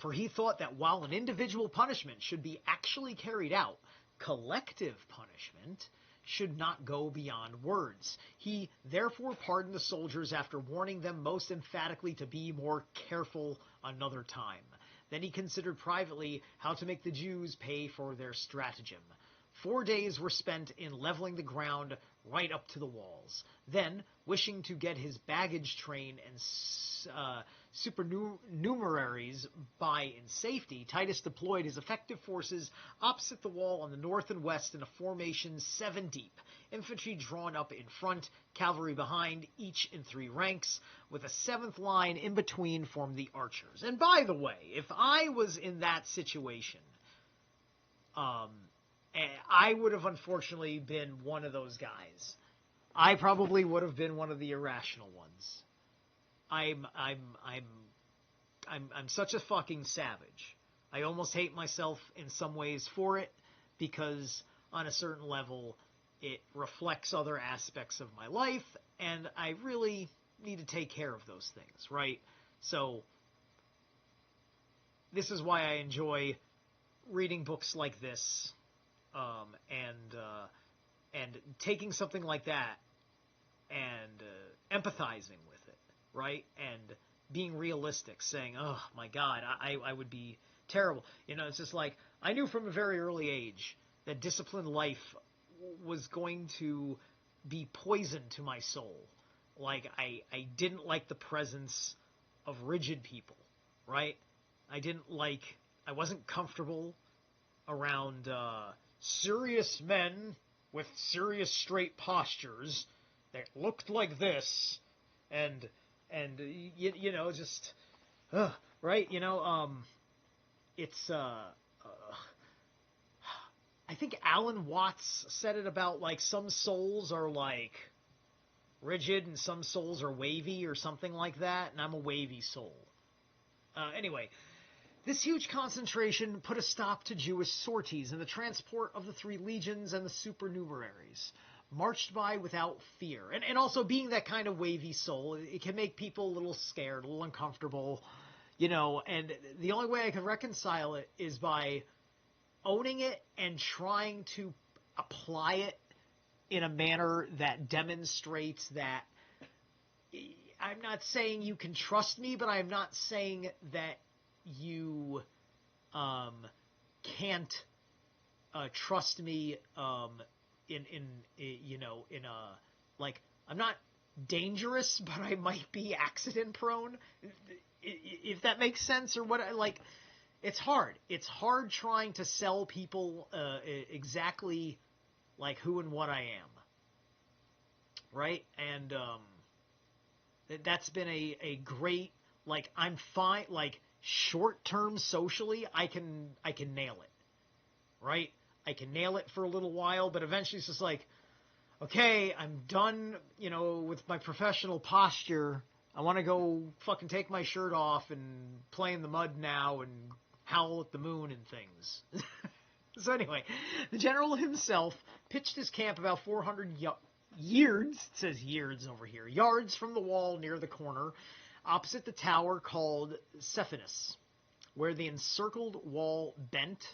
For he thought that while an individual punishment should be actually carried out, collective punishment should not go beyond words. He therefore pardoned the soldiers after warning them most emphatically to be more careful another time. Then he considered privately how to make the Jews pay for their stratagem. 4 days were spent in leveling the ground right up to the walls. Then, wishing to get his baggage train and supernumeraries by in safety, Titus deployed his effective forces opposite the wall on the north and west in a formation 7 deep. Infantry drawn up in front, cavalry behind, each in 3 ranks, with a 7th line in between formed the archers. And by the way, if I was in that situation, I would have unfortunately been one of those guys. I probably would have been one of the irrational ones. I'm such a fucking savage. I almost hate myself in some ways for it, because on a certain level it reflects other aspects of my life, and I really need to take care of those things, right? So this is why I enjoy reading books like this, and taking something like that and empathizing with it, right? And being realistic, saying, oh my God, I would be terrible. You know, it's just like, I knew from a very early age that disciplined life was going to be poison to my soul. Like, I didn't like the presence of rigid people, right? I wasn't comfortable around serious men with serious straight postures that looked like this, and you know, just right, you know, it's I think Alan Watts said it about, like, some souls are like rigid and some souls are wavy or something like that, and I'm a wavy soul. Anyway, this huge concentration put a stop to Jewish sorties, and the transport of the 3 legions and the supernumeraries marched by without fear. And also, being that kind of wavy soul, it can make people a little scared, a little uncomfortable, you know, and the only way I can reconcile it is by owning it and trying to apply it in a manner that demonstrates that I'm not saying you can trust me, but I'm not saying that you can't trust me in you know, in a, like, I'm not dangerous, but I might be accident prone, if that makes sense, or what. Like, it's hard trying to sell people exactly like who and what I am, right? And that's been a great, like, I'm fine, like, short-term socially, I can nail it, right? I can nail it for a little while, but eventually it's just like, okay, I'm done, you know, with my professional posture. I want to go fucking take my shirt off and play in the mud now and howl at the moon and things. So anyway, the general himself pitched his camp about 400 yards, it says yards over here, yards from the wall near the corner, opposite the tower called Cephinus, where the encircled wall bent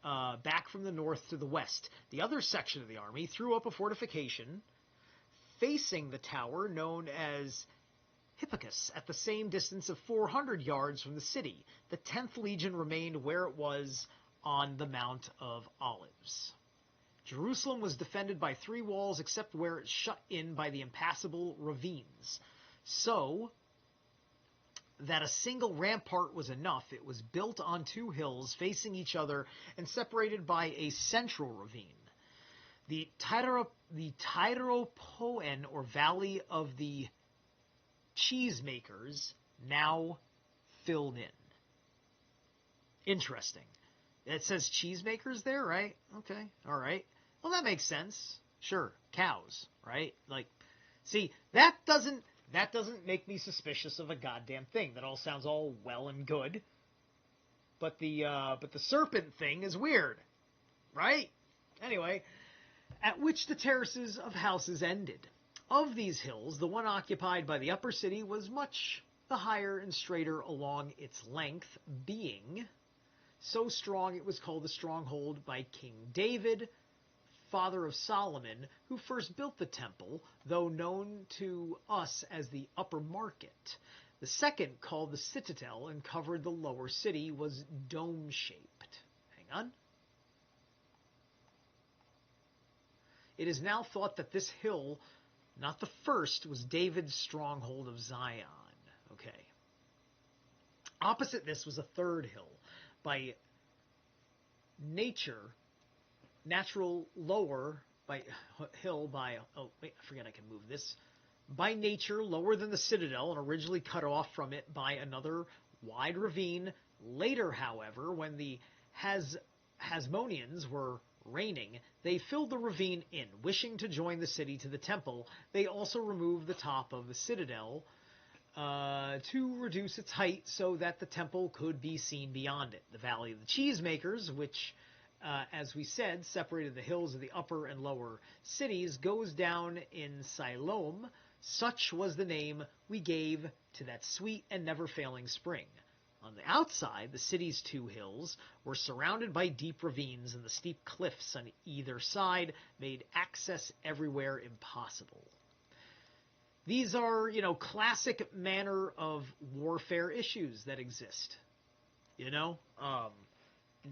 back from the north to the west. The other section of the army threw up a fortification facing the tower known as Hippicus, at the same distance of 400 yards from the city. The 10th Legion remained where it was on the Mount of Olives. Jerusalem was defended by 3 walls except where it's shut in by the impassable ravines. So that a single rampart was enough. It was built on 2 hills facing each other and separated by a central ravine. The Tyropoen, or Valley of the Cheesemakers, now filled in. Interesting. It says cheesemakers there, right? Okay, all right. Well, that makes sense. Sure, cows, right? Like, see, that doesn't make me suspicious of a goddamn thing. That all sounds all well and good, but the serpent thing is weird, right? Anyway, at which the terraces of houses ended. Of these hills, the one occupied by the upper city was much the higher and straighter along its length, being so strong it was called the stronghold by King David, father of Solomon, who first built the temple, though known to us as the upper market. The second, called the citadel and covered the lower city, was dome-shaped. Hang on. It is now thought that this hill, not the first, was David's stronghold of Zion. Okay. Opposite this was a third hill, by natural lower, by hill by, oh wait, I forget I can move this. By nature lower than the citadel and originally cut off from it by another wide ravine. Later, however, when the Hasmoneans were reigning, they filled the ravine in, wishing to join the city to the temple. They also removed the top of the citadel to reduce its height so that the temple could be seen beyond it. The Valley of the Cheesemakers, which, as we said, separated the hills of the upper and lower cities, goes down in Siloam. Such was the name we gave to that sweet and never-failing spring. On the outside, the city's 2 hills were surrounded by deep ravines, and the steep cliffs on either side made access everywhere impossible. These are, classic manner of warfare issues that exist.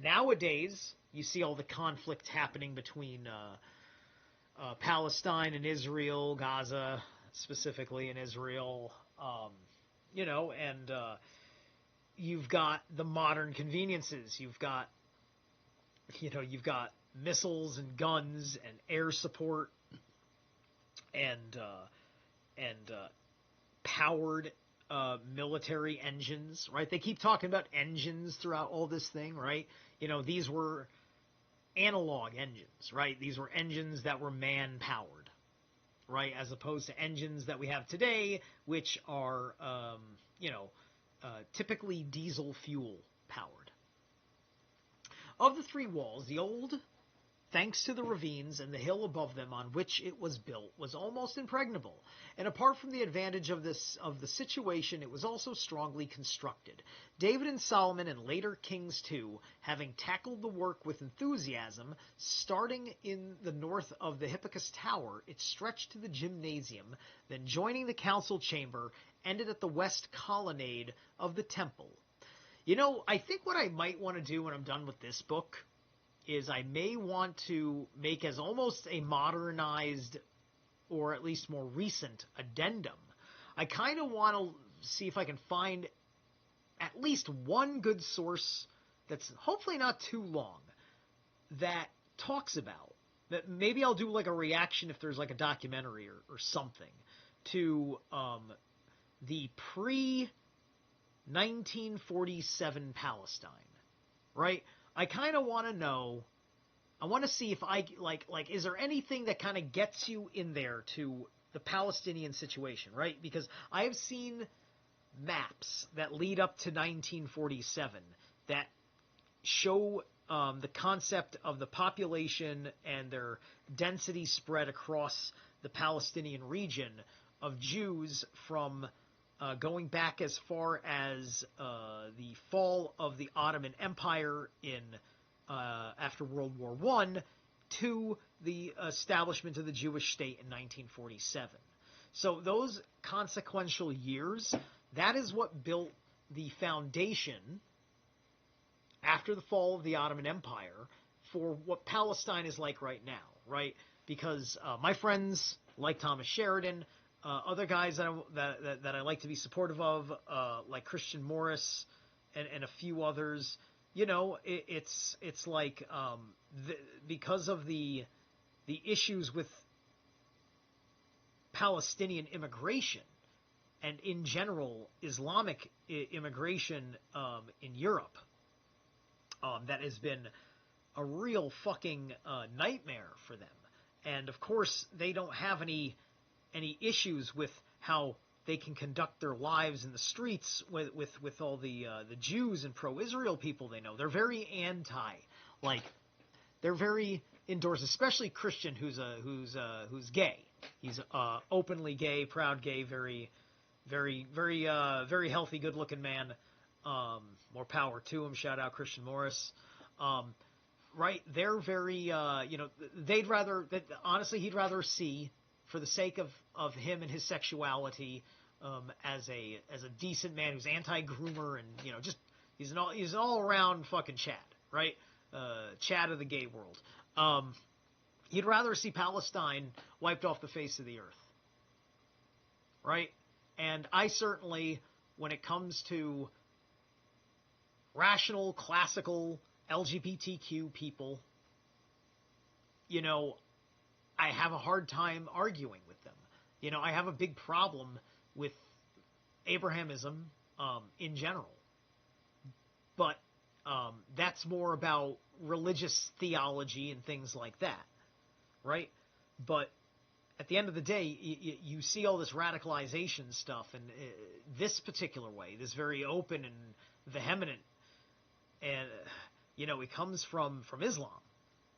Nowadays, you see all the conflict happening between Palestine and Israel, Gaza specifically in Israel, and you've got the modern conveniences. You've got missiles and guns and air support and powered military engines, right? They keep talking about engines throughout all this thing, right? These were analog engines, right? These were engines that were man-powered, right? As opposed to engines that we have today, which are, typically diesel fuel powered. Of the 3 walls, the old, thanks to the ravines and the hill above them on which it was built, was almost impregnable. And apart from the advantage of the situation, it was also strongly constructed. David and Solomon, and later kings too, having tackled the work with enthusiasm, starting in the north of the Hippicus Tower, it stretched to the gymnasium, then joining the council chamber, ended at the west colonnade of the temple. I think what I might want to do when I'm done with this book is I may want to make as almost a modernized, or at least more recent, addendum. I kind of want to see if I can find at least one good source that's hopefully not too long that talks about, that maybe I'll do like a reaction if there's like a documentary or something to the pre-1947 Palestine, right? I kind of want to know, I want to see if I, is there anything that kind of gets you in there to the Palestinian situation, right? Because I have seen maps that lead up to 1947 that show the concept of the population and their density spread across the Palestinian region of Jews from going back as far as the fall of the Ottoman Empire in after World War I to the establishment of the Jewish state in 1947. So those consequential years, that is what built the foundation after the fall of the Ottoman Empire for what Palestine is like right now, right? Because my friends like Thomas Sheridan, other guys that I like to be supportive of, like Christian Morris and a few others, it's like because of the issues with Palestinian immigration and in general Islamic immigration in Europe, that has been a real fucking nightmare for them. And of course, they don't have any issues with how they can conduct their lives in the streets with all the Jews and pro-Israel people they know. They're very they're very indoors, especially Christian, who's gay. He's openly gay, proud gay, very healthy, good-looking man. More power to him. Shout out Christian Morris. Right? They're very, honestly, he'd rather see, for the sake of him and his sexuality, as a decent man who's anti-groomer and, just, he's an all-around fucking Chad, right? Chad of the gay world. He'd rather see Palestine wiped off the face of the earth. Right? And I certainly, when it comes to rational, classical, LGBTQ people, I have a hard time arguing with them. I have a big problem with Abrahamism in general. But that's more about religious theology and things like that, right? But at the end of the day, you see all this radicalization stuff, and this particular way, this very open and vehement, and it comes from Islam.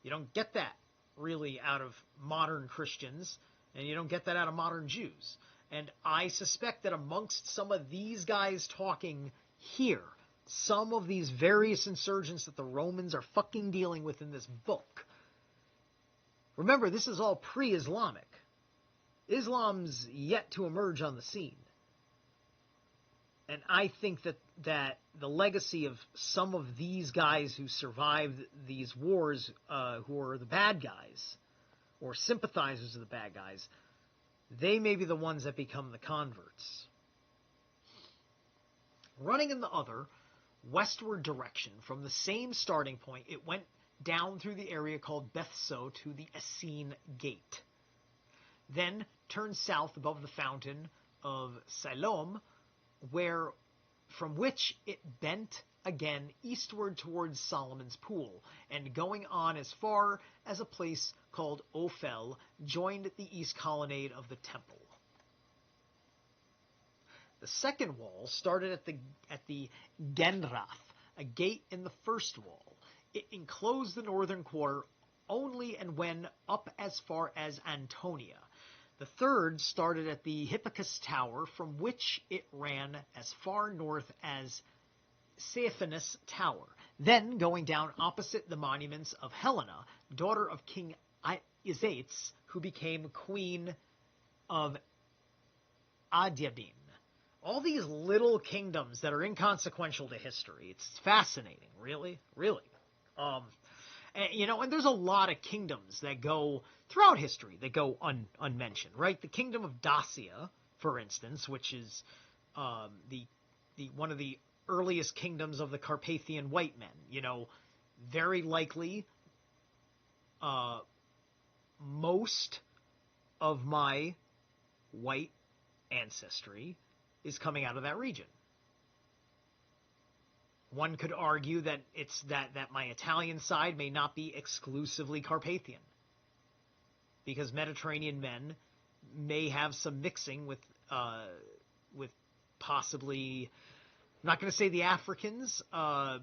You don't get that really out of modern Christians, and you don't get that out of modern Jews. And I suspect that amongst some of these guys talking here, some of these various insurgents that the Romans are fucking dealing with in this book. Remember, this is all pre-Islamic. Islam's yet to emerge on the scene. And I think that the legacy of some of these guys who survived these wars, who are the bad guys, or sympathizers of the bad guys, they may be the ones that become the converts. Running in the other, westward direction, from the same starting point, it went down through the area called Bethso to the Essene Gate. Then turned south above the fountain of Siloam, from which it bent again eastward towards Solomon's Pool, and going on as far as a place called Ophel, joined the east colonnade of the temple. The second wall started at the Genrath, a gate in the first wall. It enclosed the northern quarter only and went up as far as Antonia. The third started at the Hippicus Tower, from which it ran as far north as Seiphanus Tower. Then, going down opposite the monuments of Helena, daughter of King Isaetes, who became queen of Adiabene. All these little kingdoms that are inconsequential to history. It's fascinating, really. And there's a lot of kingdoms that go throughout history that go unmentioned, right? The kingdom of Dacia, for instance, which is the one of the earliest kingdoms of the Carpathian white men. Very likely, most of my white ancestry is coming out of that region. One could argue that it's that my Italian side may not be exclusively Carpathian, because Mediterranean men may have some mixing with possibly, I'm not going to say the Africans,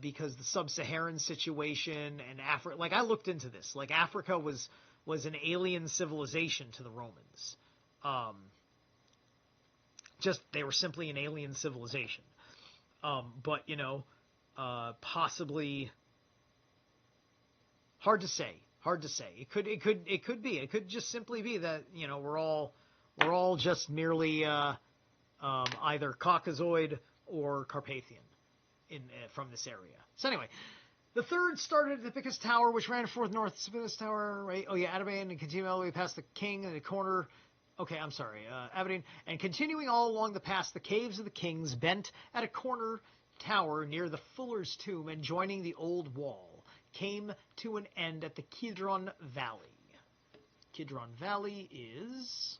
because the sub-Saharan situation and Africa, like I looked into this, like Africa was an alien civilization to the Romans. They were simply an alien civilization. But possibly hard to say. It could be. It could just simply be that we're all just merely either Caucasoid or Carpathian from this area. So anyway, The third started at the Picus Tower, which ran forth north of this tower, right? Oh, yeah, Atabane, and continuing all the way past the king and the corner. Okay, I'm sorry, Aberdeen. And continuing all along the pass, the Caves of the Kings bent at a corner tower near the Fuller's Tomb and joining the old wall, came to an end at the Kidron Valley. Kidron Valley is...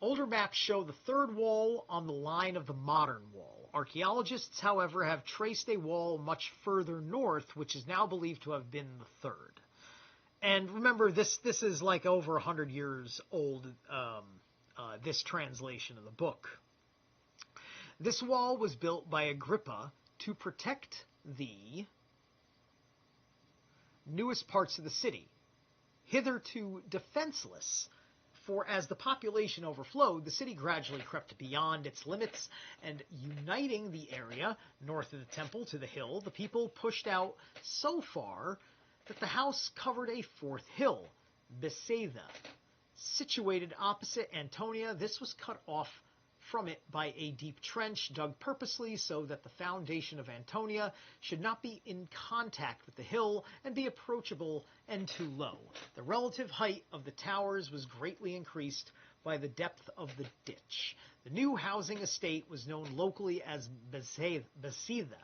Older maps show the third wall on the line of the modern wall. Archaeologists, however, have traced a wall much further north, which is now believed to have been the third. And remember, this is like over 100 years old, this translation of the book. This wall was built by Agrippa to protect the newest parts of the city, hitherto defenseless. For as the population overflowed, the city gradually crept beyond its limits, and uniting the area north of the temple to the hill, the people pushed out so far that the house covered a fourth hill, Bethsaida. Situated opposite Antonia, this was cut off from it by a deep trench dug purposely so that the foundation of Antonia should not be in contact with the hill and be approachable and too low. The relative height of the towers was greatly increased by the depth of the ditch. The new housing estate was known locally as Bethsaida,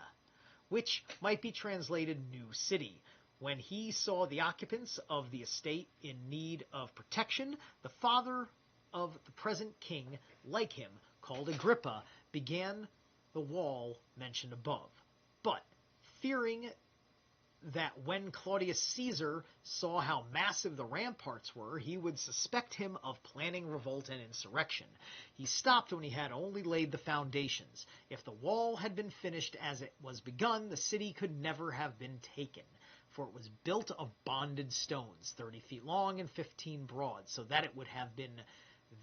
which might be translated New City. When he saw the occupants of the estate in need of protection, the father of the present king, like him, called Agrippa, began the wall mentioned above. But, fearing that when Claudius Caesar saw how massive the ramparts were, he would suspect him of planning revolt and insurrection, he stopped when he had only laid the foundations. If the wall had been finished as it was begun, the city could never have been taken, for it was built of bonded stones, 30 feet long and 15 broad, so that it would have been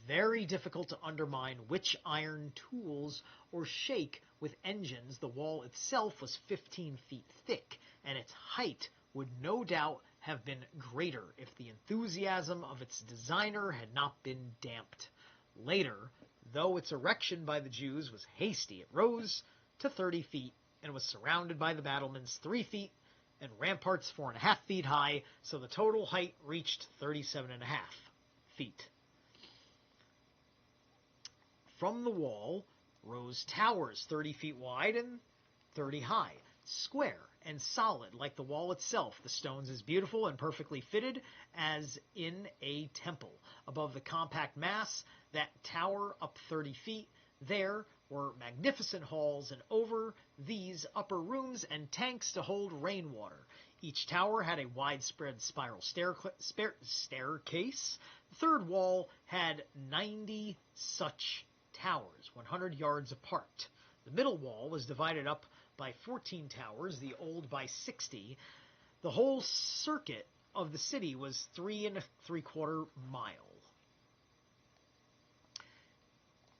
very difficult to undermine which iron tools or shake with engines. The wall itself was 15 feet thick, and its height would no doubt have been greater if the enthusiasm of its designer had not been damped. Later, though its erection by the Jews was hasty, it rose to 30 feet and was surrounded by the battlements 3 feet and ramparts 4.5 feet high, so the total height reached 37.5 feet. From the wall rose towers 30 feet wide and 30 high, square and solid like the wall itself, the stones as beautiful and perfectly fitted as in a temple. Above the compact mass, that tower up 30 feet, there were magnificent halls, and over these upper rooms and tanks to hold rainwater. Each tower had a widespread spiral staircase. The third wall had 90 such towers, 100 yards apart. The middle wall was divided up by 14 towers, the old by 60. The whole circuit of the city was 3 3/4 miles.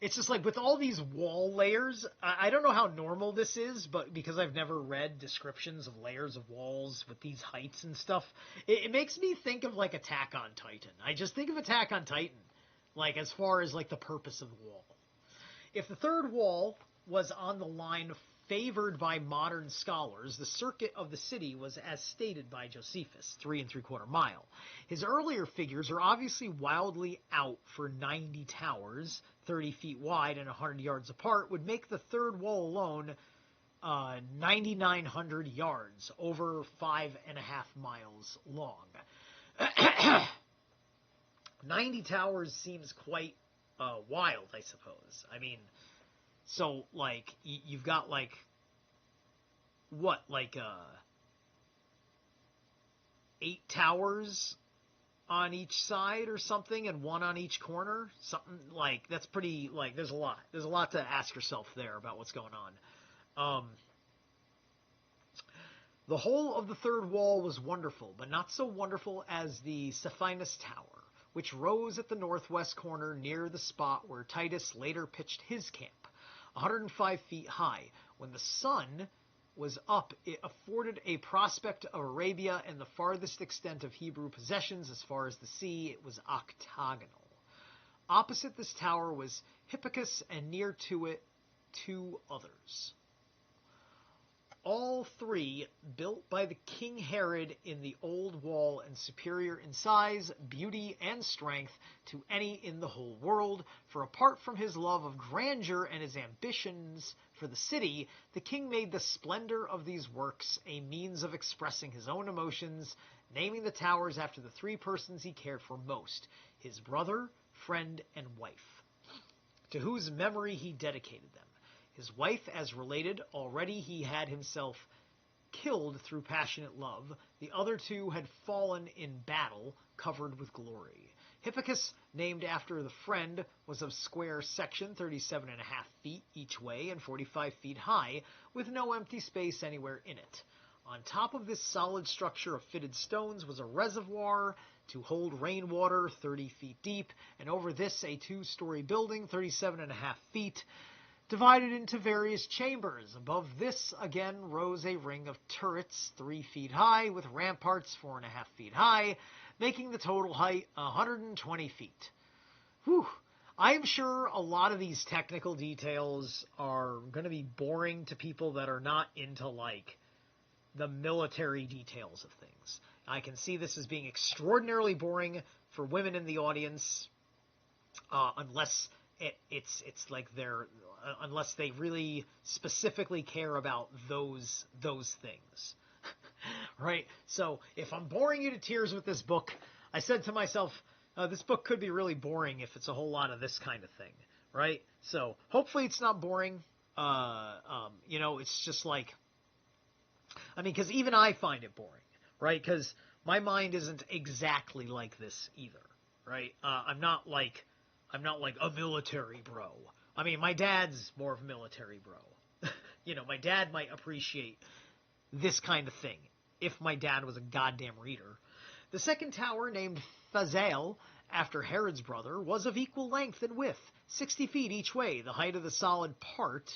It's just like with all these wall layers, I don't know how normal this is, but because I've never read descriptions of layers of walls with these heights and stuff, it makes me think of like Attack on Titan. I just think of Attack on Titan, like as far as like the purpose of the wall. If the third wall was on the line favored by modern scholars, the circuit of the city was as stated by Josephus, 3 3/4 mile. His earlier figures are obviously wildly out, for 90 towers, 30 feet wide and 100 yards apart, would make the third wall alone 9,900 yards, over 5.5 miles long. 90 towers seems quite wild, I suppose. I mean, so, like, you've got, like, what, like, 8 towers on each side or something, and 1 on each corner? Something, like, that's pretty, like, there's a lot. There's a lot to ask yourself there about what's going on. The whole of the third wall was wonderful, but not so wonderful as the Stephanus Tower, which rose at the northwest corner near the spot where Titus later pitched his camp. 105 feet high. When the sun was up, it afforded a prospect of Arabia and the farthest extent of Hebrew possessions as far as the sea. It was octagonal. Opposite this tower was Hippicus, and near to it 2 others. all three built by the King Herod in the old wall and superior in size, beauty, and strength to any in the whole world, for apart from his love of grandeur and his ambitions for the city, the king made the splendor of these works a means of expressing his own emotions, naming the towers after the three persons he cared for most, his brother, friend, and wife, to whose memory he dedicated them. His wife, as related, already he had himself killed through passionate love. The other two had fallen in battle, covered with glory. Hippicus, named after the friend, was of square section, 37.5 feet each way and 45 feet high, with no empty space anywhere in it. On top of this solid structure of fitted stones was a reservoir to hold rainwater 30 feet deep, and over this a two-story building, 37.5 feet, divided into various chambers. Above this, again, rose a ring of turrets 3 feet high, with ramparts 4.5 feet high, making the total height 120 feet. Whew. I'm sure a lot of these technical details are going to be boring to people that are not into, like, the military details of things. I can see this as being extraordinarily boring for women in the audience, unless it's like they're unless they really specifically care about those things. Right? So if I'm boring you to tears with this book, I said to myself, this book could be really boring if it's a whole lot of this kind of thing. Right? So hopefully it's not boring. It's just like, because even I find it boring, right? Because my mind isn't exactly like this either, right? I'm not like a military bro. My dad's more of a military bro. My dad might appreciate this kind of thing if my dad was a goddamn reader. The second tower, named Phasael, after Herod's brother, was of equal length and width, 60 feet each way, the height of the solid part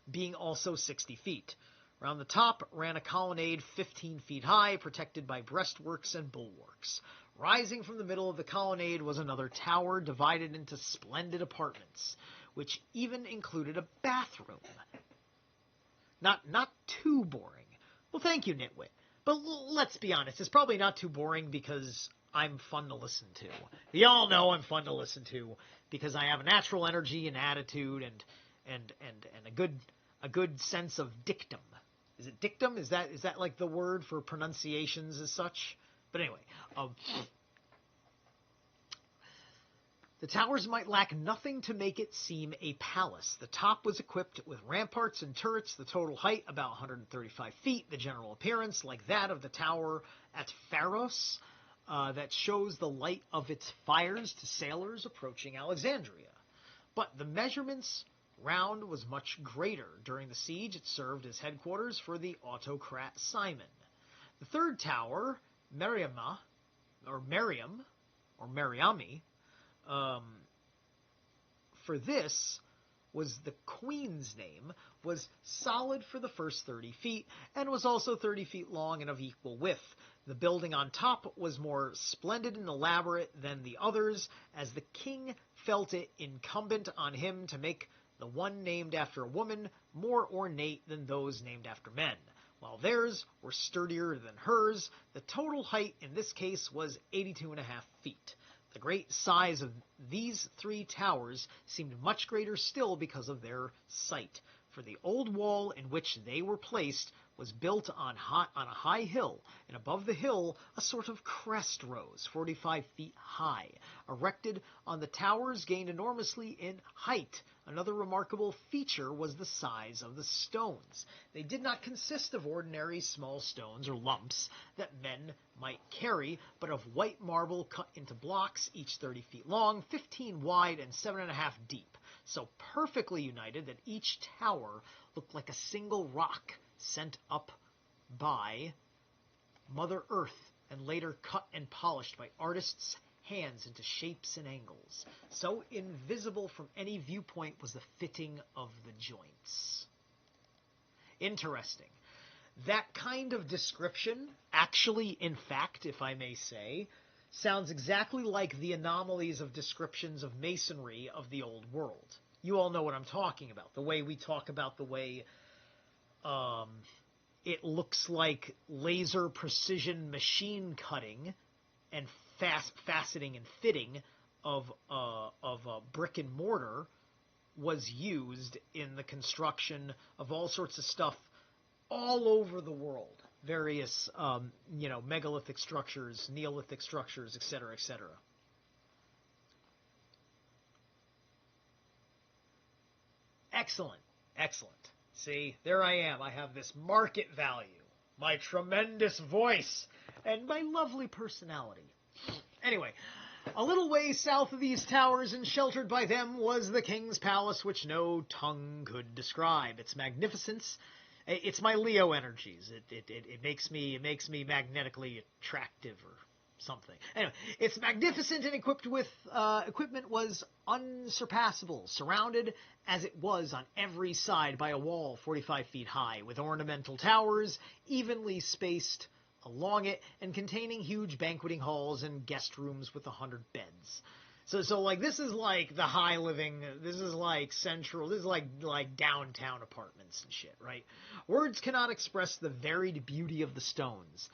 being also 60 feet. Round the top ran a colonnade 15 feet high, protected by breastworks and bulwarks. Rising from the middle of the colonnade was another tower divided into splendid apartments, which even included a bathroom. Not too boring. Well, thank you, Nitwit. But let's be honest, it's probably not too boring because I'm fun to listen to. Y'all know I'm fun to listen to because I have a natural energy and attitude and a good sense of dictum. Is it dictum? Is that like the word for pronunciations as such? But anyway, the towers might lack nothing to make it seem a palace. The top was equipped with ramparts and turrets, the total height about 135 feet, the general appearance like that of the tower at Pharos, that shows the light of its fires to sailors approaching Alexandria. But the measurements round was much greater. During the siege, it served as headquarters for the autocrat Simon. The third tower, Mariami, for this was the queen's name, was solid for the first 30 feet, and was also 30 feet long and of equal width. The building on top was more splendid and elaborate than the others, as the king felt it incumbent on him to make the one named after a woman more ornate than those named after men. While theirs were sturdier than hers, the total height in this case was 82.5 feet. The great size of these three towers seemed much greater still because of their site, for the old wall in which they were placed was built on a high hill, and above the hill a sort of crest rose, 45 feet high. Erected on the towers gained enormously in height. Another remarkable feature was the size of the stones. They did not consist of ordinary small stones or lumps that men might carry, but of white marble cut into blocks, each 30 feet long, 15 wide, and 7.5 deep, so perfectly united that each tower looked like a single rock sent up by Mother Earth and later cut and polished by artists' hands into shapes and angles. So invisible from any viewpoint was the fitting of the joints. Interesting. That kind of description, actually, in fact, if I may say, sounds exactly like the anomalies of descriptions of masonry of the old world. You all know what I'm talking about. The way we talk about the way It looks like laser precision machine cutting and faceting and fitting of brick and mortar was used in the construction of all sorts of stuff all over the world. Various, megalithic structures, Neolithic structures, etc., etc. Excellent, excellent. See, there I am. I have this market value, my tremendous voice, and my lovely personality. Anyway, a little way south of these towers and sheltered by them was the king's palace, which no tongue could describe. Its magnificence, it's my Leo energies. It makes me magnetically attractive or something. Anyway, it's magnificent and equipped with equipment was unsurpassable, surrounded as it was on every side by a wall 45 feet high, with ornamental towers evenly spaced along it and containing huge banqueting halls and guest rooms with 100 beds. So like this is like the high living, this is like central, this is like downtown apartments and shit, right? Words cannot express the varied beauty of the stones.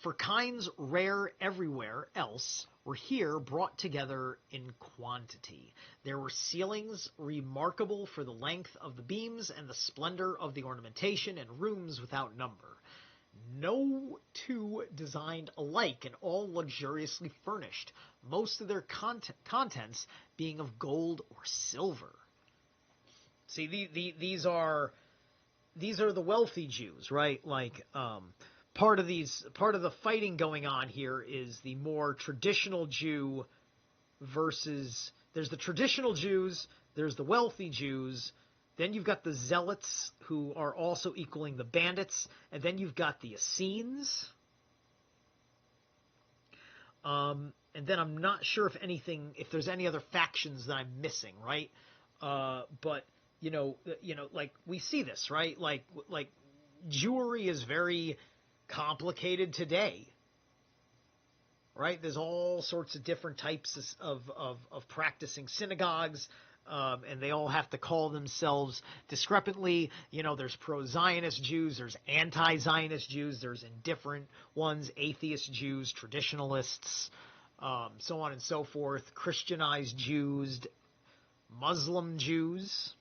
For kinds rare everywhere else were here brought together in quantity. There were ceilings remarkable for the length of the beams and the splendor of the ornamentation, and rooms without number. No two designed alike, and all luxuriously furnished, most of their contents being of gold or silver. See, these are the wealthy Jews, right? Like, part of the fighting going on here is the more traditional Jew versus, there's the traditional Jews, there's the wealthy Jews, then you've got the zealots who are also equaling the bandits, and then you've got the Essenes. And then I'm not sure if there's any other factions that I'm missing, right? But like we see this, right? Like Jewry is very complicated today, right? There's all sorts of different types of practicing synagogues, and they all have to call themselves discrepantly. There's pro-Zionist Jews, there's anti-Zionist Jews, there's indifferent ones, atheist Jews, traditionalists, so on and so forth, Christianized Jews, Muslim Jews.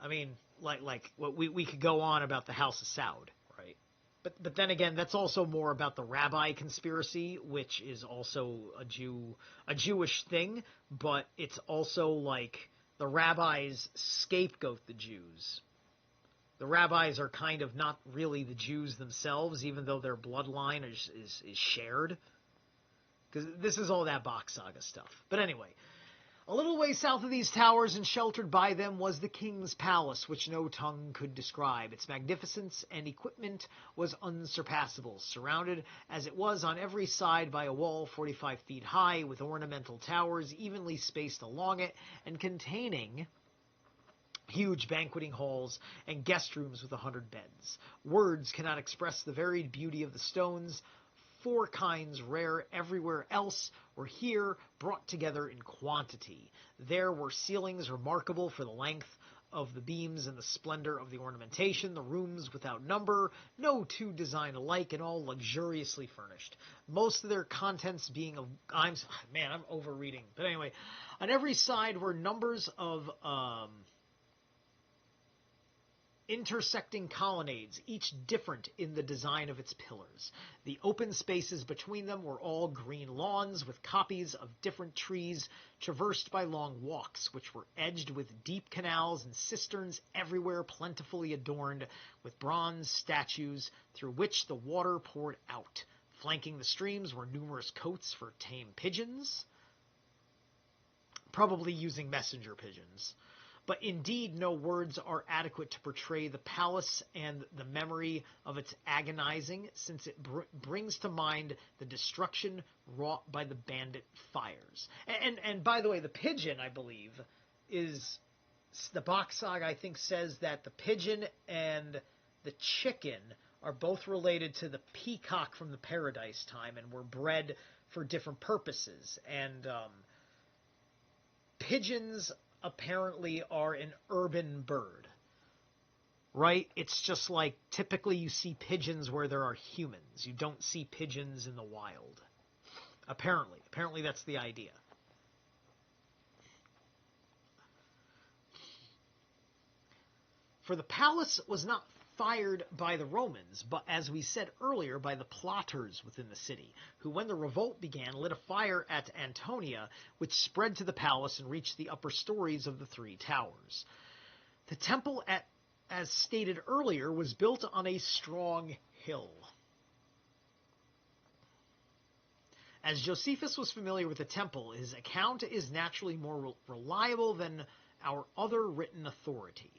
I mean, like we could go on about the House of Saud, right? But then again, that's also more about the rabbi conspiracy, which is also a Jewish thing, but it's also like the rabbis scapegoat the Jews. The rabbis are kind of not really the Jews themselves, even though their bloodline is shared. Because this is all that Bach Saga stuff. But anyway, a little way south of these towers and sheltered by them was the king's palace, which no tongue could describe. Its magnificence and equipment was unsurpassable, surrounded as it was on every side by a wall 45 feet high, with ornamental towers evenly spaced along it, and containing huge banqueting halls and guest rooms with 100 beds. Words cannot express the varied beauty of the stones. 4 kinds rare everywhere else were here brought together in quantity. There were ceilings remarkable for the length of the beams and the splendor of the ornamentation, the rooms without number, no two designed alike, and all luxuriously furnished. Most of their contents being of... I'm overreading. But anyway, on every side were numbers of... intersecting colonnades, each different in the design of its pillars. The open spaces between them were all green lawns with copies of different trees traversed by long walks, which were edged with deep canals and cisterns everywhere plentifully adorned with bronze statues through which the water poured out. Flanking the streams were numerous cotes for tame pigeons, probably using messenger pigeons. But indeed no words are adequate to portray the palace and the memory of its agonizing, since it brings to mind the destruction wrought by the bandit fires. And by the way, the pigeon, I believe, is... The Bach Saga, I think, says that the pigeon and the chicken are both related to the peacock from the Paradise Time and were bred for different purposes. And pigeons apparently are an urban bird, right? It's just like typically you see pigeons where there are humans. You don't see pigeons in the wild. Apparently that's the idea. For the palace was not fired by the Romans, but as we said earlier, by the plotters within the city, who when the revolt began lit a fire at Antonia, which spread to the palace and reached the upper stories of the three towers. The temple, as stated earlier, was built on a strong hill. As Josephus was familiar with the temple, his account is naturally more reliable than our other written authority,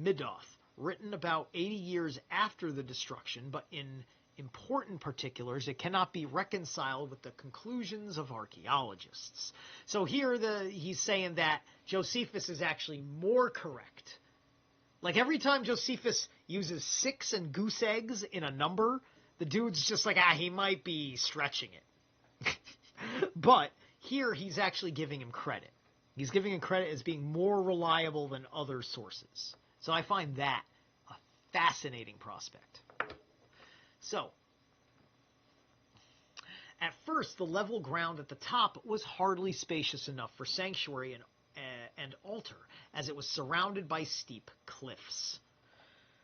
Midoth, written about 80 years after the destruction, but in important particulars it cannot be reconciled with the conclusions of archaeologists. So here he's saying that Josephus is actually more correct. Like every time Josephus uses 6 and goose eggs in a number, the dude's just like, he might be stretching it. But here he's actually giving him credit. He's giving him credit as being more reliable than other sources. So I find that a fascinating prospect. So, at first, the level ground at the top was hardly spacious enough for sanctuary and altar, as it was surrounded by steep cliffs.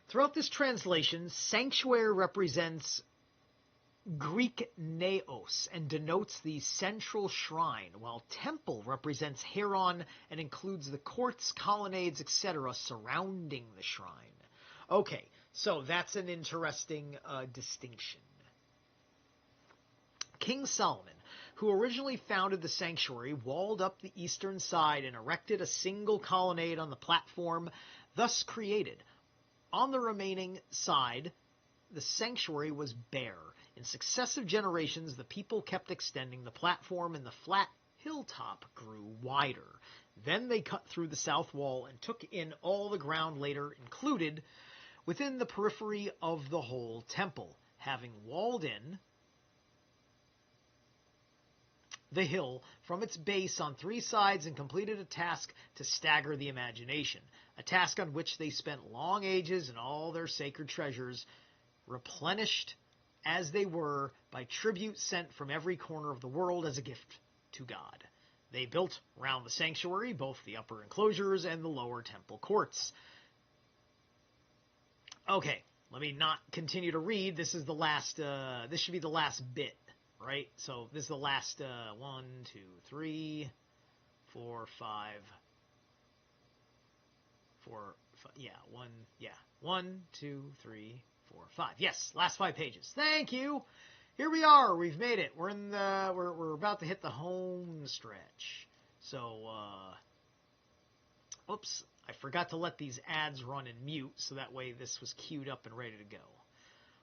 Throughout this translation, sanctuary represents Greek naos and denotes the central shrine, while temple represents Heron and includes the courts, colonnades, etc. surrounding the shrine. Okay, so that's an interesting distinction. King Solomon, who originally founded the sanctuary, walled up the eastern side and erected a single colonnade on the platform thus created. On the remaining side, the sanctuary was bare. In successive generations, the people kept extending the platform, and the flat hilltop grew wider. Then they cut through the south wall and took in all the ground later included within the periphery of the whole temple, having walled in the hill from its base on 3 sides and completed a task to stagger the imagination, a task on which they spent long ages and all their sacred treasures, replenished as they were by tribute sent from every corner of the world as a gift to God. They built round the sanctuary both the upper enclosures and the lower temple courts. Okay, let me not continue to read. This is the last, this should be the last bit, right? So this is the last 1, 2, 3, 4, 5, 1, 2, 3, 4, 5. Yes, last 5 pages. Thank you. Here we are. We've made it. We're about to hit the home stretch. So, oops, I forgot to let these ads run in mute, so that way this was queued up and ready to go.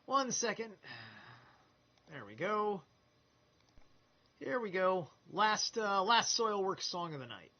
1 second. There we go. Here we go. Last Soilworks song of the night.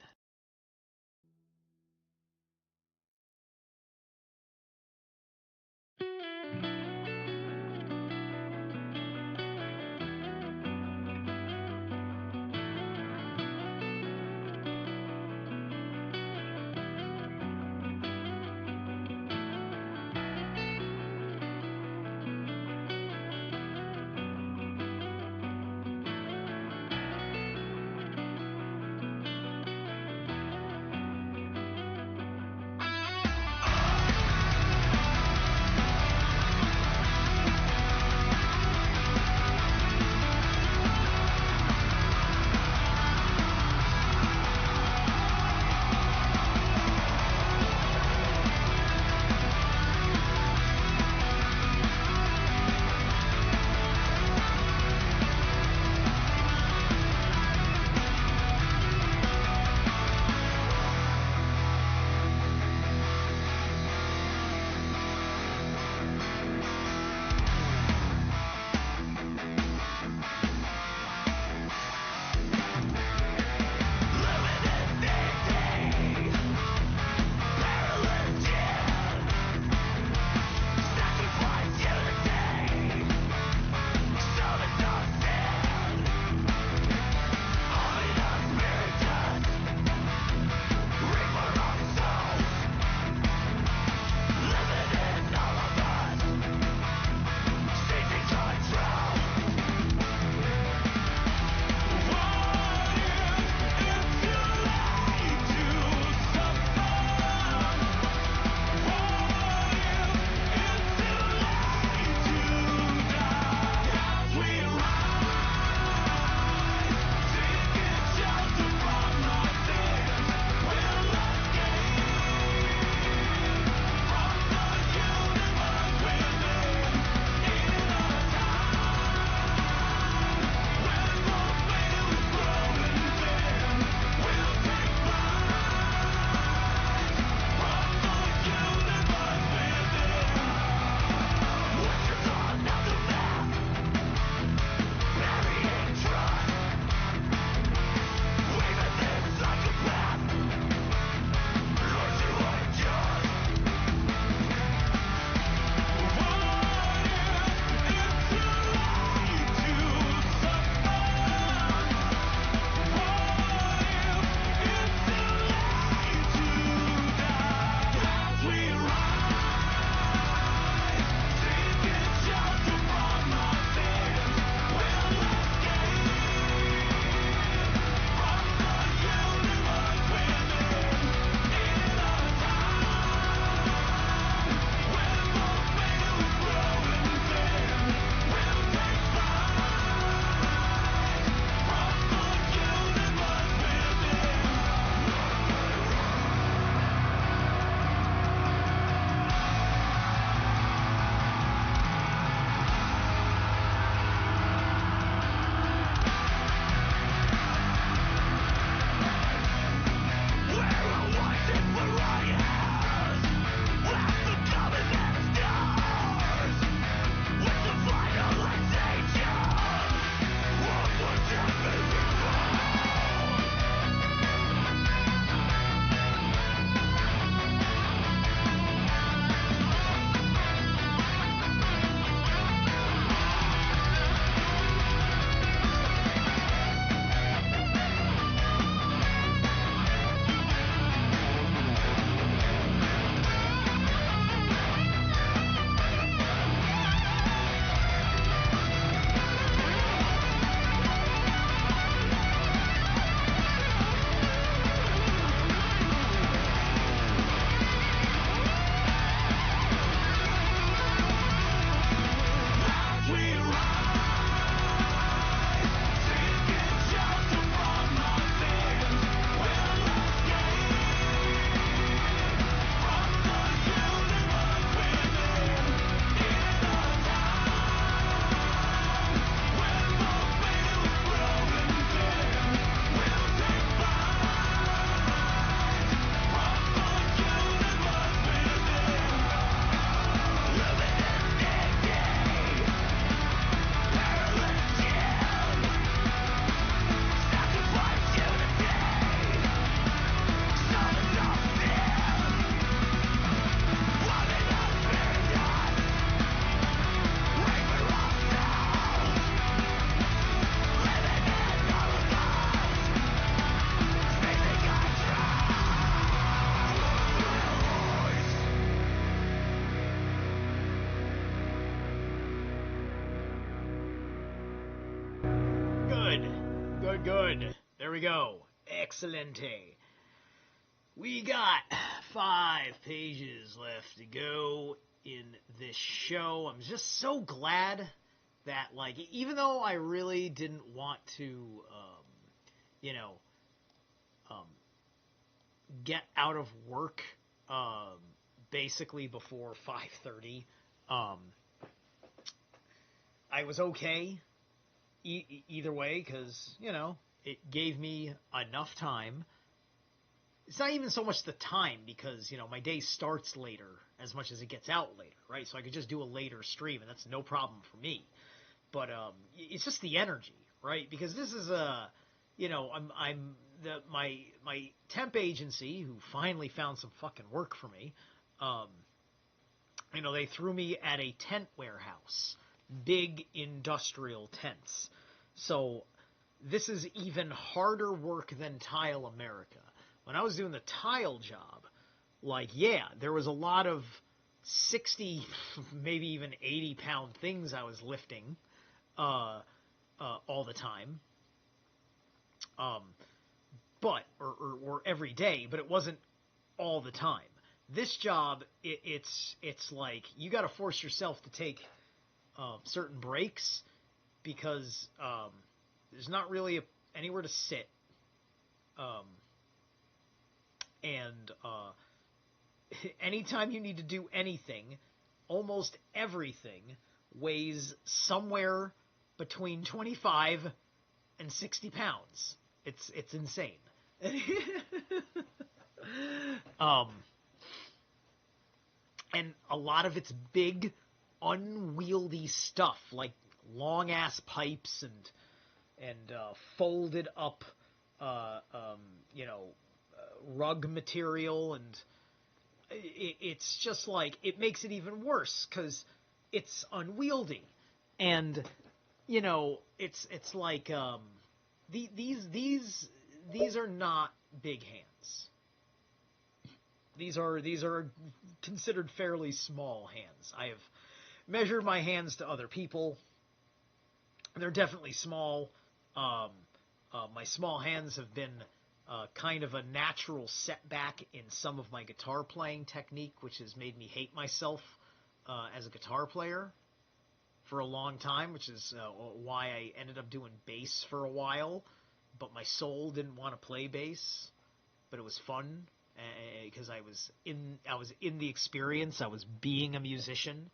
Good. There we go. Excellente. We got 5 pages left to go in this show. I'm just so glad that, like, even though I really didn't want to, get out of work, basically before 5:30, I was okay either way, because, it gave me enough time. It's not even so much the time, because, my day starts later as much as it gets out later, right? So I could just do a later stream, and that's no problem for me. But it's just the energy, right? Because this is my temp agency, who finally found some fucking work for me. They threw me at a tent warehouse, big industrial tents. So this is even harder work than Tile America. When I was doing the tile job, there was a lot of 60, maybe even 80-pound things I was lifting all the time, or every day, but it wasn't all the time. This job, it's like you got to force yourself to take certain breaks, because there's not really anywhere to sit, and anytime you need to do anything, almost everything weighs somewhere between 25 and 60 pounds. It's insane. And a lot of it's big, unwieldy stuff, like long-ass pipes and folded up, rug material, and it's just like, it makes it even worse because it's unwieldy, and it's like these are not big hands. These are considered fairly small hands. I have measured my hands to other people. They're definitely small. My small hands have been kind of a natural setback in some of my guitar playing technique, which has made me hate myself as a guitar player for a long time, which is why I ended up doing bass for a while. But my soul didn't want to play bass, but it was fun because I was in the experience. I was being a musician.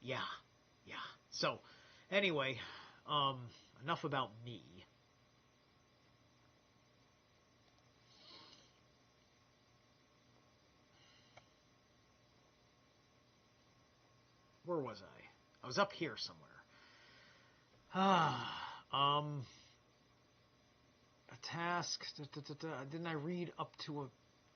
Yeah. So, anyway, enough about me. Where was I? I was up here somewhere. A task. Didn't I read up to a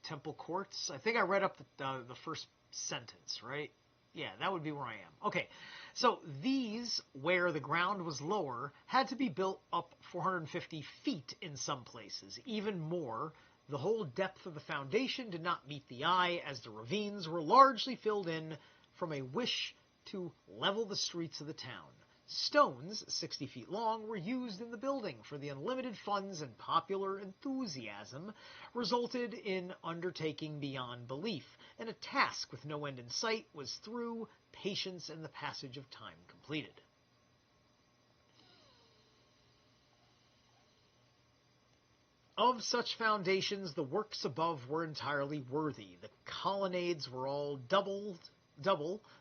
temple courts? I think I read up the first sentence, right? Yeah, that would be where I am. Okay, so these, where the ground was lower, had to be built up 450 feet in some places. Even more, the whole depth of the foundation did not meet the eye, as the ravines were largely filled in from a wish to level the streets of the town. Stones, 60 feet long, were used in the building, for the unlimited funds and popular enthusiasm resulted in undertaking beyond belief, and a task with no end in sight was through patience and the passage of time completed. Of such foundations, the works above were entirely worthy. The colonnades were all double.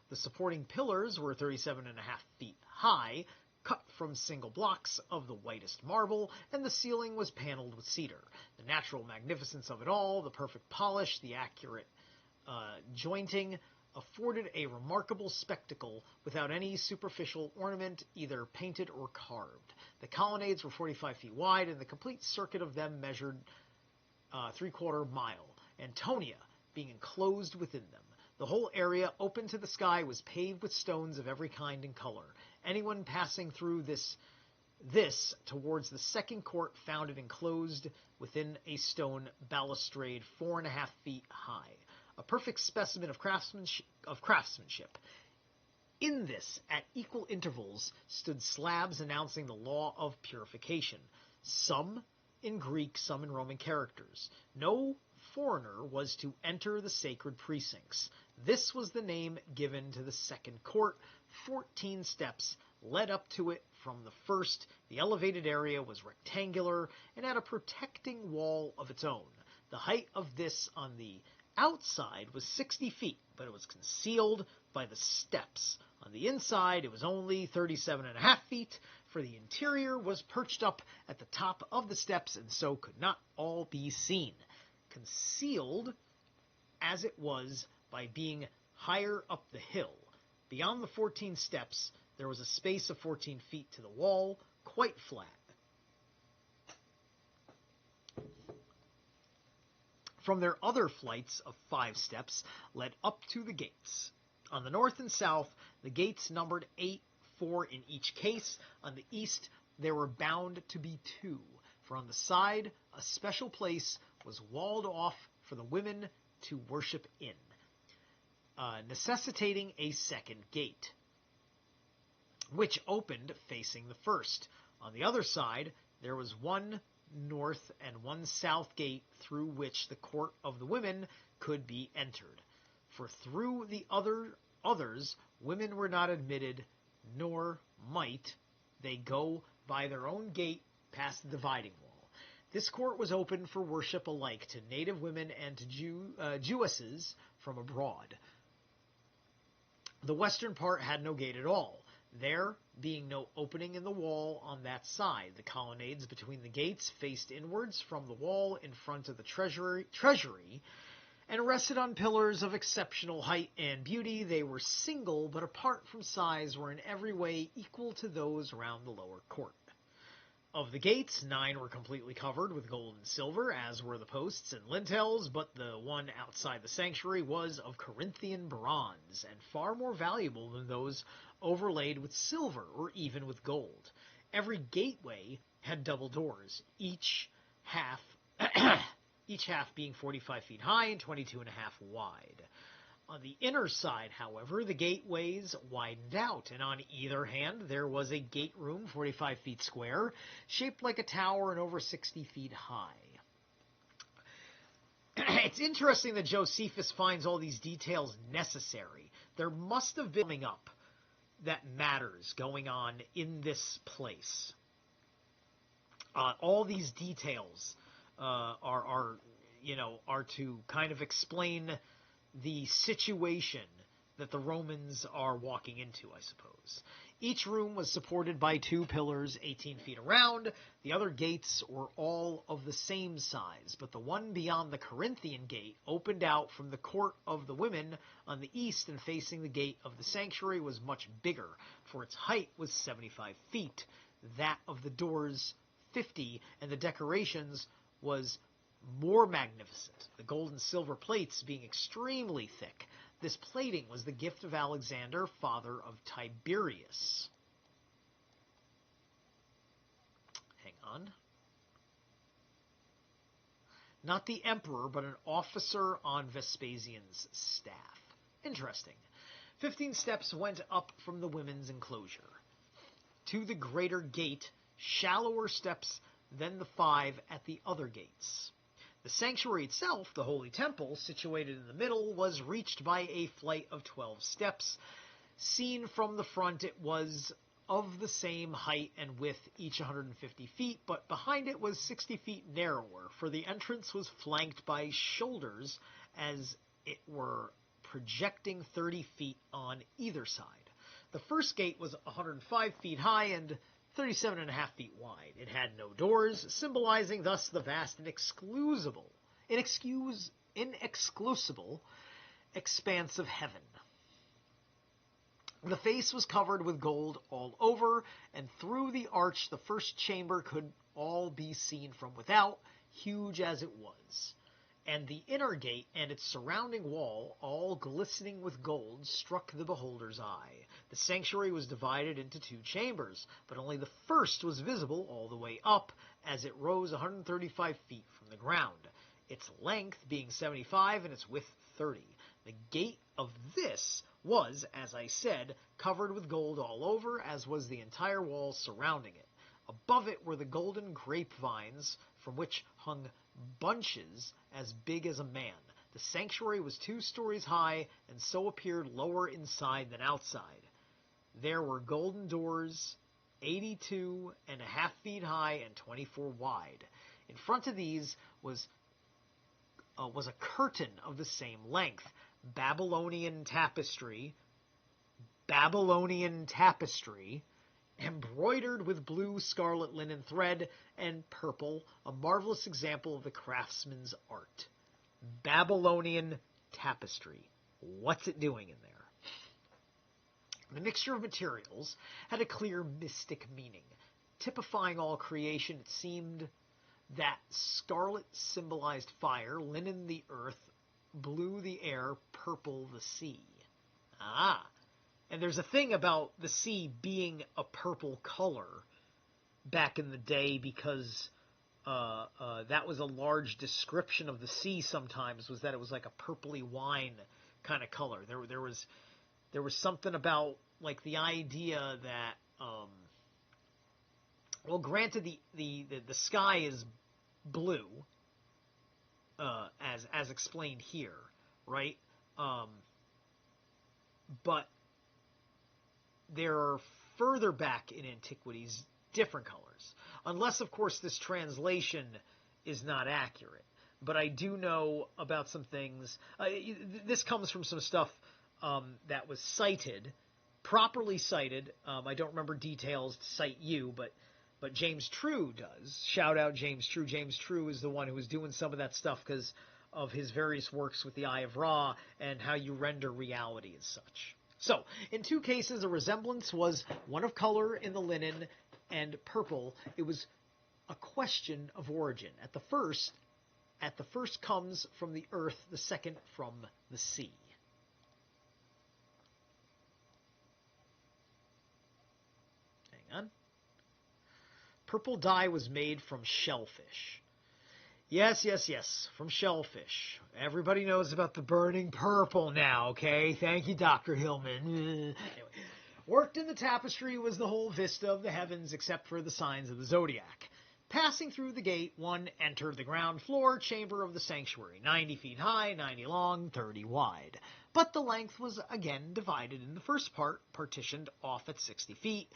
The supporting pillars were 37.5 feet high, cut from single blocks of the whitest marble, and the ceiling was paneled with cedar. The natural magnificence of it all, the perfect polish, the accurate jointing, afforded a remarkable spectacle without any superficial ornament, either painted or carved. The colonnades were 45 feet wide, and the complete circuit of them measured 3/4 mile, Antonia being enclosed within them. The whole area open to the sky was paved with stones of every kind and color. Anyone passing through this towards the second court found it enclosed within a stone balustrade 4.5 feet high. A perfect specimen of craftsmanship. In this, at equal intervals, stood slabs announcing the law of purification, some in Greek, some in Roman characters. No foreigner was to enter the sacred precincts. This was the name given to the second court. 14 steps led up to it from the first. The elevated area was rectangular and had a protecting wall of its own. The height of this on the outside was 60 feet, but it was concealed by the steps. On the inside, it was only 37.5 feet, for the interior was perched up at the top of the steps and so could not all be seen. Concealed, as it was, by being higher up the hill. Beyond the 14 steps, there was a space of 14 feet to the wall, quite flat. From their other flights of 5 steps led up to the gates. On the north and south, the gates numbered 8, 4 in each case. On the east, there were bound to be 2, for on the side, a special place was walled off for the women to worship in, necessitating a second gate, which opened facing the first. On the other side, there was one north and one south gate through which the court of the women could be entered. For through the others women were not admitted, nor might they go by their own gate past the dividing wall. This court was open for worship alike to native women and to Jewesses from abroad. The western part had no gate at all, there being no opening in the wall on that side. The colonnades between the gates faced inwards from the wall in front of the treasury and rested on pillars of exceptional height and beauty. They were single, but apart from size, were in every way equal to those round the lower court. Of the gates, 9 were completely covered with gold and silver, as were the posts and lintels, but the one outside the sanctuary was of Corinthian bronze, and far more valuable than those overlaid with silver or even with gold. Every gateway had double doors, each half being 45 feet high and 22.5 wide. On the inner side, however, the gateways widened out, and on either hand there was a gate room 45 feet square, shaped like a tower and over 60 feet high. It's interesting that Josephus finds all these details necessary. There must have been something up that matters going on in this place. All these details are to kind of explain the situation that the Romans are walking into, I suppose. Each room was supported by 2 pillars 18 feet around. The other gates were all of the same size, but the one beyond the Corinthian gate opened out from the court of the women on the east, and facing the gate of the sanctuary was much bigger, for its height was 75 feet, that of the doors 50, and the decorations was more magnificent, the gold and silver plates being extremely thick. This plating was the gift of Alexander, father of Tiberius. Hang on. Not the emperor, but an officer on Vespasian's staff. Interesting. 15 steps went up from the women's enclosure to the greater gate, shallower steps than the 5 at the other gates. The sanctuary itself, the holy temple, situated in the middle, was reached by a flight of 12 steps. Seen from the front, it was of the same height and width, each 150 feet, but behind it was 60 feet narrower, for the entrance was flanked by shoulders, as it were projecting 30 feet on either side. The first gate was 105 feet high and 37.5 feet wide. It had no doors, symbolizing thus the vast and inexclusible expanse of heaven. The face was covered with gold all over, and through the arch the first chamber could all be seen from without, huge as it was. And the inner gate and its surrounding wall, all glistening with gold, struck the beholder's eye. The sanctuary was divided into 2 chambers, but only the first was visible all the way up, as it rose 135 feet from the ground, its length being 75 and its width 30. The gate of this was, as I said, covered with gold all over, as was the entire wall surrounding it. Above it were the golden grapevines, from which hung bunches as big as a man. The sanctuary was 2 stories high, and so appeared lower inside than outside. There were golden doors, 82.5 feet high and 24 wide. In front of these was a curtain of the same length, Babylonian tapestry, embroidered with blue scarlet linen thread and purple, a marvelous example of the craftsman's art. Babylonian tapestry. What's it doing in there? The mixture of materials had a clear mystic meaning. Typifying all creation, it seemed that scarlet symbolized fire, linen the earth, blue the air, purple the sea. And there's a thing about the sea being a purple color back in the day because that was a large description of the sea sometimes, was that it was like a purpley wine kind of color. There was something about like the idea that well, granted the sky is blue as explained here, right? But there are further back in antiquities different colors, unless of course this translation is not accurate. But I do know about some things. This comes from some stuff that was cited, properly cited. I don't remember details to cite you, but James True does. Shout out James True. James True is the one who was doing some of that stuff because of his various works with the Eye of Ra and how you render reality as such. So, in 2 cases, a resemblance was one of color in the linen and purple. It was a question of origin. At the first comes from the earth, the second from the sea. Hang on. Purple dye was made from shellfish. Yes, from shellfish. Everybody knows about the burning purple now, okay? Thank you, Dr. Hillman. Anyway, worked in the tapestry was the whole vista of the heavens except for the signs of the zodiac. Passing through the gate, one entered the ground floor chamber of the sanctuary, 90 feet high, 90 long, 30 wide. But the length was again divided in the first part, partitioned off at 60 feet,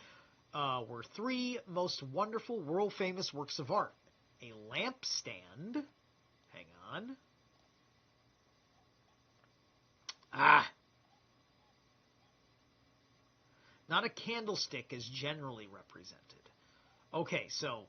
were 3 most wonderful world-famous works of art. A lampstand. Hang on. Not a candlestick as generally represented. Okay, so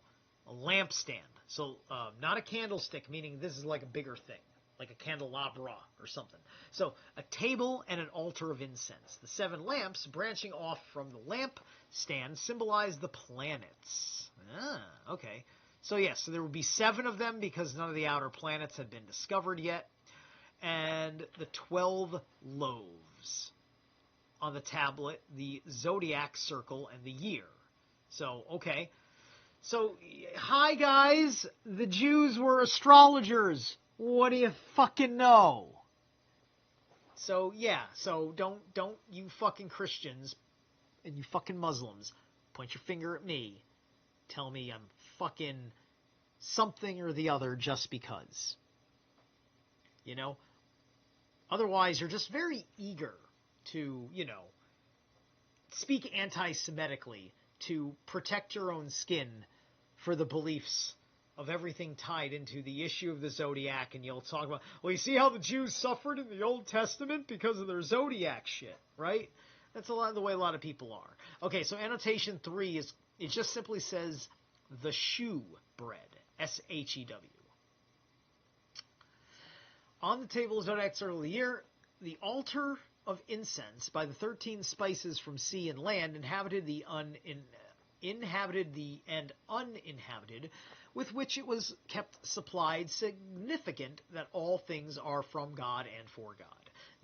a lampstand. So not a candlestick, meaning this is like a bigger thing, like a candelabra or something. So a table and an altar of incense. The 7 lamps branching off from the lamp stand symbolize the planets. Okay. So yes, so there would be 7 of them because none of the outer planets had been discovered yet. And the 12 loaves on the tablet, the zodiac circle, and the year. So, okay. So, hi guys, the Jews were astrologers. What do you fucking know? So, yeah, so don't you fucking Christians and you fucking Muslims point your finger at me. Tell me I'm fucking something or the other just because. You know? Otherwise, you're just very eager to, speak anti-Semitically to protect your own skin for the beliefs of everything tied into the issue of the zodiac, and you'll talk about, well, you see how the Jews suffered in the Old Testament because of their zodiac shit, right? That's a lot of the way a lot of people are. Okay, so annotation 3 is, it just simply says the shoe bread, S-H-E-W. On the table of zodiac circle of the year, the altar of incense by the 13 spices from sea and land inhabited the uninhabited, with which it was kept supplied, significant that all things are from God and for God.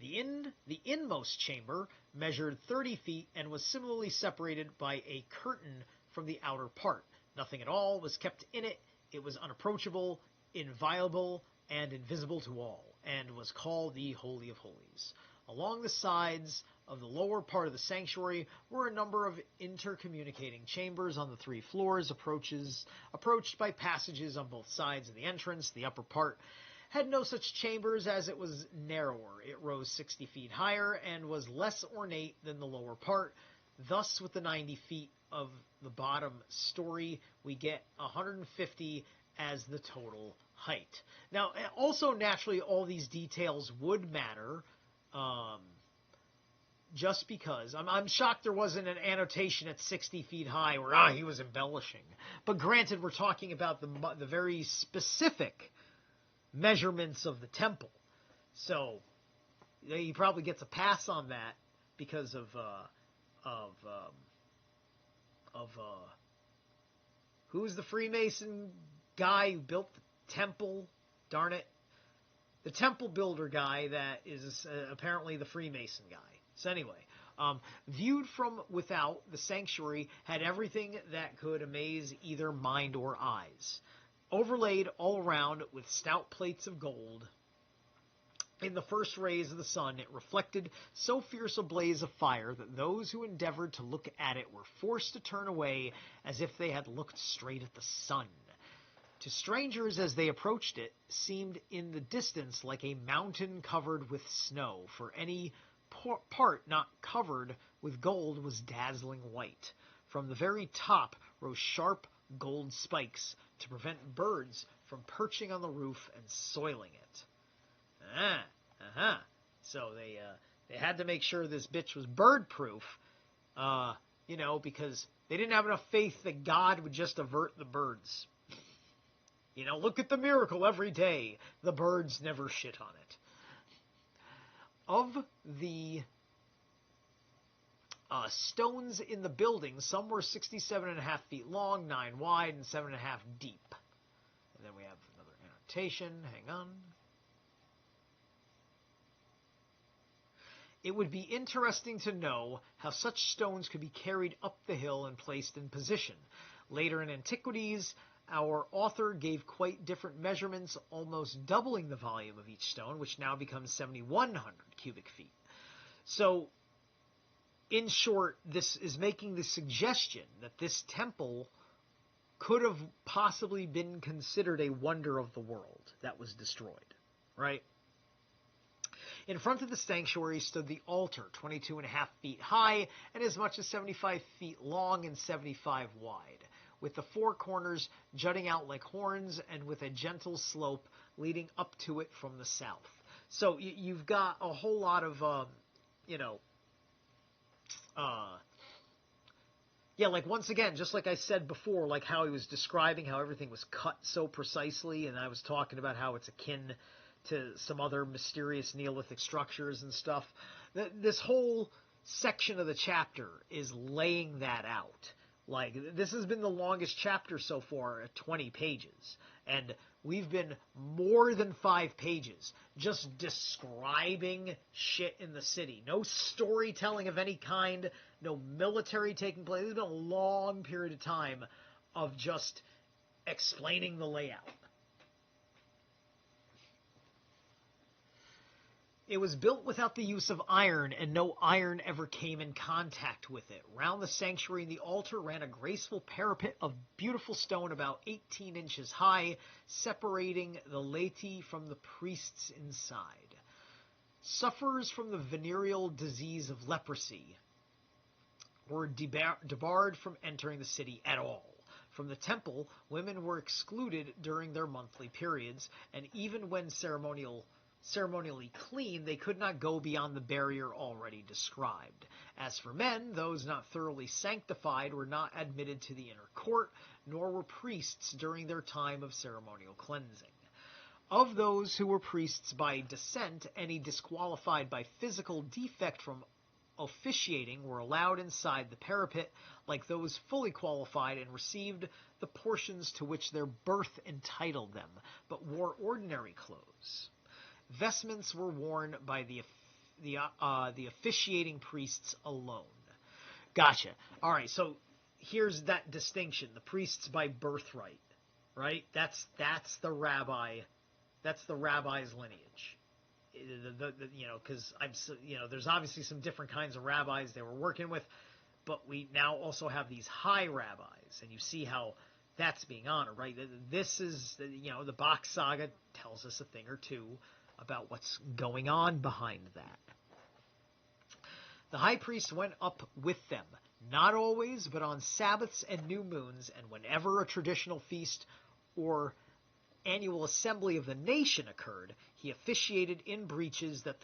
The inmost chamber measured 30 feet and was similarly separated by a curtain from the outer part. Nothing at all was kept in it. It was unapproachable, inviolable, and invisible to all, and was called the Holy of Holies. Along the sides of the lower part of the sanctuary were a number of intercommunicating chambers on the 3 floors, approached by passages on both sides of the entrance. The upper part had no such chambers, as it was narrower. It rose 60 feet higher and was less ornate than the lower part. Thus, with the 90 feet of the bottom story, we get 150 as the total height. Now, also, naturally, all these details would matter, just because. I'm shocked there wasn't an annotation at 60 feet high where, he was embellishing. But granted, we're talking about the very specific measurements of the temple. So, he probably gets a pass on that because of who's the Freemason guy who built the temple? Darn it. The temple builder guy that is apparently the Freemason guy. So anyway, viewed from without, the sanctuary had everything that could amaze either mind or eyes. Overlaid all around with stout plates of gold, in the first rays of the sun, it reflected so fierce a blaze of fire that those who endeavored to look at it were forced to turn away as if they had looked straight at the sun. To strangers, as they approached it, seemed in the distance like a mountain covered with snow, for any part not covered with gold was dazzling white. From the very top rose sharp gold spikes to prevent birds from perching on the roof and soiling it. So they had to make sure this bitch was bird-proof, because they didn't have enough faith that God would just avert the birds. Look at the miracle every day. The birds never shit on it. Of the stones in the building, some were 67.5 feet long, 9 wide, and 7.5 deep. And then we have another annotation. Hang on. It would be interesting to know how such stones could be carried up the hill and placed in position. Later in antiquities, our author gave quite different measurements, almost doubling the volume of each stone, which now becomes 7,100 cubic feet. So, in short, this is making the suggestion that this temple could have possibly been considered a wonder of the world that was destroyed, right? In front of the sanctuary stood the altar, 22.5 feet high and as much as 75 feet long and 75 wide, with the 4 corners jutting out like horns and with a gentle slope leading up to it from the south. So you've got a whole lot of, like once again, just like I said before, like how he was describing how everything was cut so precisely, and I was talking about how it's akin to some other mysterious Neolithic structures and stuff. This whole section of the chapter is laying that out. Like, this has been the longest chapter so far at 20 pages. And we've been more than 5 pages just describing shit in the city. No storytelling of any kind, no military taking place. It's been a long period of time of just explaining the layout. It was built without the use of iron, and no iron ever came in contact with it. Round the sanctuary and the altar ran a graceful parapet of beautiful stone about 18 inches high, separating the laity from the priests inside. Sufferers from the venereal disease of leprosy were debarred from entering the city at all. From the temple, women were excluded during their monthly periods, and even when ceremonially clean, they could not go beyond the barrier already described. As for men, those not thoroughly sanctified were not admitted to the inner court, nor were priests during their time of ceremonial cleansing. Of those who were priests by descent, any disqualified by physical defect from officiating were allowed inside the parapet, like those fully qualified, and received the portions to which their birth entitled them, but wore ordinary clothes. Vestments were worn by the officiating priests alone. Gotcha. All right, so here's that distinction: the priests by birthright, right? That's the rabbi. That's the rabbi's lineage. because there's obviously some different kinds of rabbis they were working with, but we now also have these high rabbis, and you see how that's being honored, right? This is, the Bach saga tells us a thing or two about what's going on behind that. The high priest went up with them, not always, but on Sabbaths and new moons, and whenever a traditional feast or annual assembly of the nation occurred, he officiated in breeches that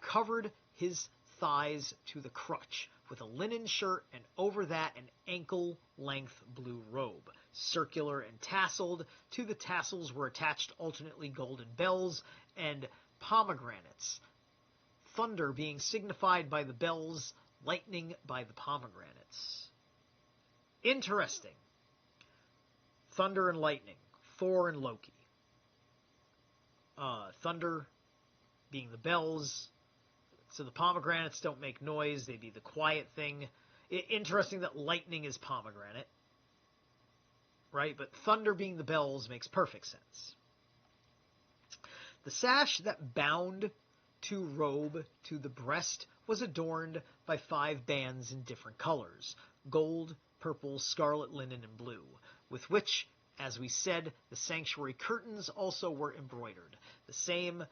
covered his thighs to the crutch, with a linen shirt, and over that an ankle-length blue robe, circular and tasseled. To the tassels were attached alternately golden bells and pomegranates, thunder being signified by the bells, lightning by the pomegranates. Interesting. Thunder and lightning. Thor and Loki. Thunder being the bells. So the pomegranates don't make noise. They'd be the quiet thing. Interesting that lightning is pomegranate. Right? But thunder being the bells makes perfect sense. The sash that bound to robe to the breast was adorned by 5 bands in different colors: gold, purple, scarlet, linen, and blue, with which, as we said, the sanctuary curtains also were embroidered. The same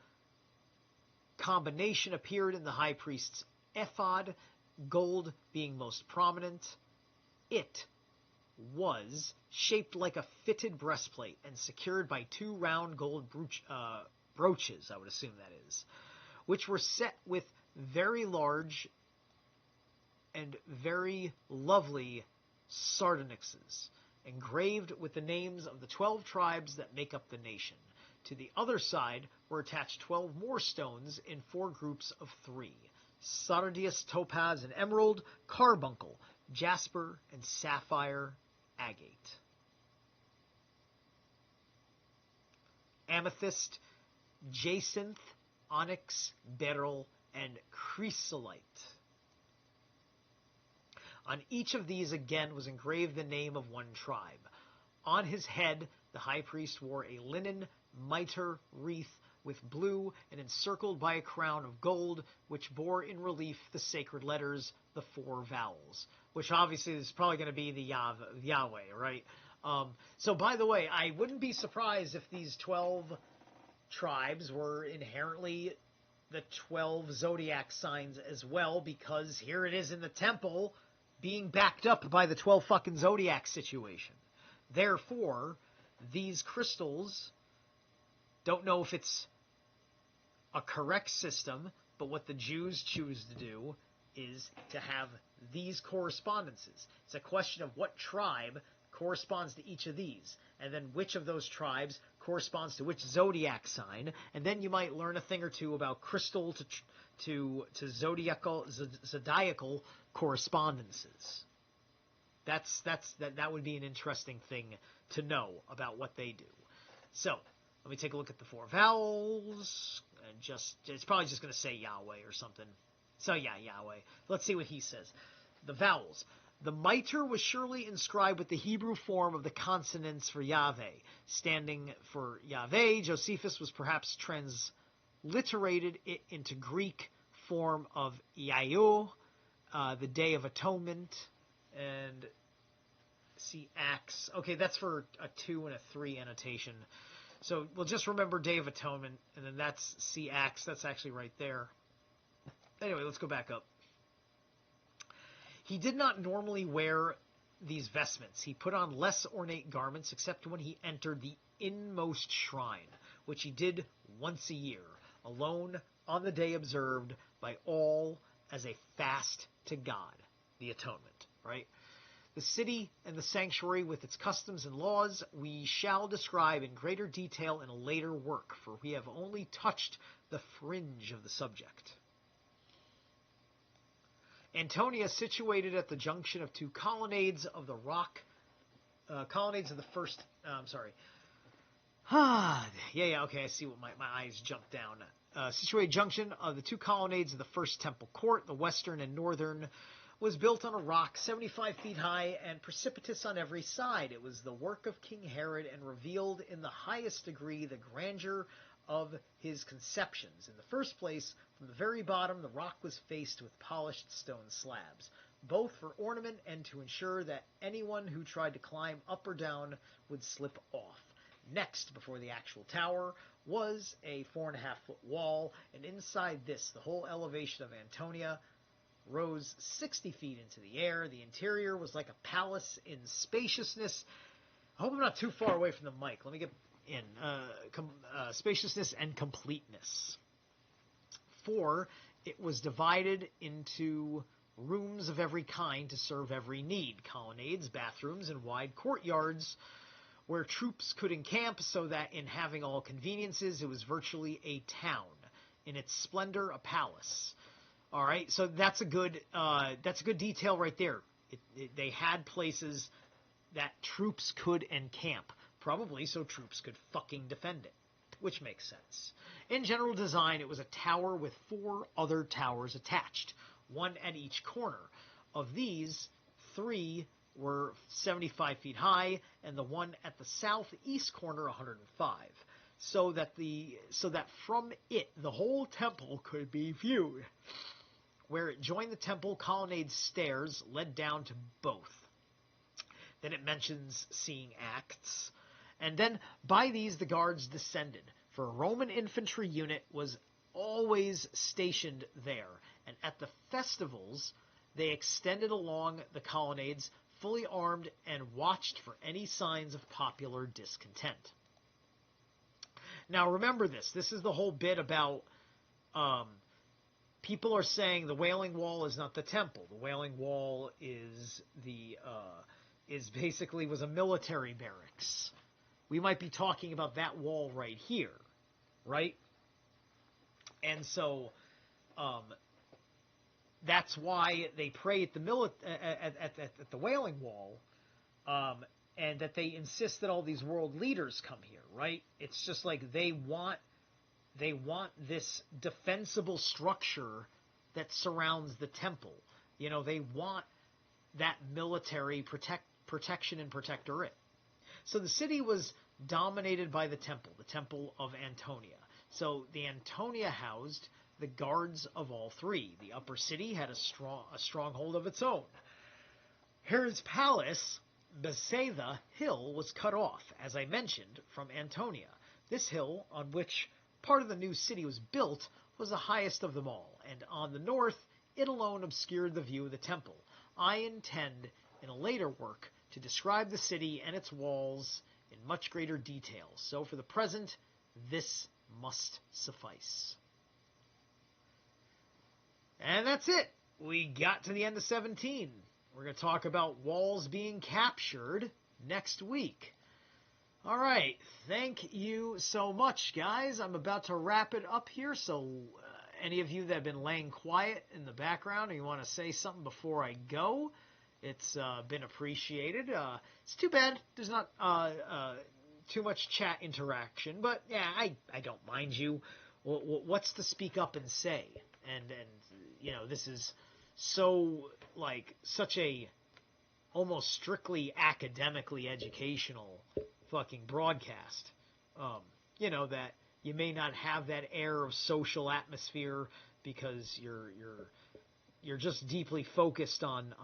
combination appeared in the high priest's ephod, gold being most prominent. It was shaped like a fitted breastplate and secured by 2 round gold brooches, I would assume that is, which were set with very large and very lovely sardonyxes, engraved with the names of the 12 tribes that make up the nation. To the other side were attached 12 more stones in 4 groups of 3: sardius, topaz, and emerald, carbuncle, jasper, and sapphire agate. Amethyst, jacinth, onyx, beryl, and chrysolite. On each of these again was engraved the name of one tribe. On his head the high priest wore a linen mitre wreath with blue and encircled by a crown of gold, which bore in relief the sacred letters, the 4 vowels, which obviously is probably going to be the Yahweh, right? So by the way, I wouldn't be surprised if these 12 tribes were inherently the 12 zodiac signs as well, because here it is in the temple being backed up by the 12 fucking zodiac situation. Therefore, these crystals, don't know if it's a correct system, but what the Jews choose to do is to have these correspondences. It's a question of what tribe corresponds to each of these, and then which of those tribes corresponds to which zodiac sign, and then you might learn a thing or two about crystal to zodiacal correspondences. That would be an interesting thing to know about what they do. So let me take a look at the 4 vowels, and it's probably just going to say Yahweh or something. So yeah, Yahweh. Let's see what he says. The vowels. The mitre was surely inscribed with the Hebrew form of the consonants for Yahweh, standing for Yahweh. Josephus was perhaps transliterated it into Greek form of Yayo, the Day of Atonement, and see Acts. Okay, that's for a 2 and a 3 annotation. So we'll just remember Day of Atonement, and then that's see Acts. That's actually right there. Anyway, let's go back up. He did not normally wear these vestments. He put on less ornate garments except when he entered the inmost shrine, which he did once a year, alone on the day observed by all as a fast to God, the atonement, right? The city and the sanctuary with its customs and laws we shall describe in greater detail in a later work, for we have only touched the fringe of the subject. Antonia, situated at the junction of 2 colonnades of the rock, colonnades of the first, okay, I see what my eyes jumped down. Situated junction of the 2 colonnades of the first temple court, the western and northern, was built on a rock 75 feet high and precipitous on every side. It was the work of King Herod and revealed in the highest degree the grandeur of his conceptions. In the first place, from the very bottom, the rock was faced with polished stone slabs, both for ornament and to ensure that anyone who tried to climb up or down would slip off. Next, before the actual tower, was a 4.5-foot wall, and inside this, the whole elevation of Antonia rose 60 feet into the air. The interior was like a palace in spaciousness. I hope I'm not too far away from the mic. Let me get in. Spaciousness and completeness. 4, it was divided into rooms of every kind to serve every need, colonnades, bathrooms, and wide courtyards where troops could encamp, so that in having all conveniences, it was virtually a town. In its splendor, a palace. All right, so that's a good detail right there. They had places that troops could encamp, probably so troops could fucking defend it, which makes sense. In general design, it was a tower with 4 other towers attached, one at each corner. Of these, 3 were 75 feet high, and the one at the southeast corner 105, so that from it the whole temple could be viewed. Where it joined the temple, colonnade stairs led down to both. Then it mentions seeing acts, and then by these the guards descended, for a Roman infantry unit was always stationed there, and at the festivals they extended along the colonnades, fully armed, and watched for any signs of popular discontent. Now remember this. This is the whole bit about people are saying the Wailing Wall is not the temple. The Wailing Wall is basically was a military barracks. We might be talking about that wall right here, right? And so that's why they pray at the Wailing Wall, and that they insist that all these world leaders come here, right? It's just like they want this defensible structure that surrounds the temple. You know, they want that military protection and protectorate. So the city was dominated by the temple of Antonia. So the Antonia housed the guards of all 3. The upper city had a stronghold of its own. Herod's palace, Bethsaida Hill, was cut off, as I mentioned, from Antonia. This hill, on which part of the new city was built, was the highest of them all, and on the north it alone obscured the view of the temple. I intend, in a later work, to describe the city and its walls in much greater detail, so for the present this must suffice. And that's it. We got to the end of 17. We're going to talk about walls being captured next week. All right. Thank you so much, guys. I'm about to wrap it up here, so any of you that have been laying quiet in the background or you want to say something before I go, it's been appreciated. It's too bad there's not too much chat interaction, but yeah, I don't mind you. What's to speak up and say? And you know, this is so, like, such a almost strictly academically educational fucking broadcast. You know, that you may not have that air of social atmosphere because you're just deeply focused on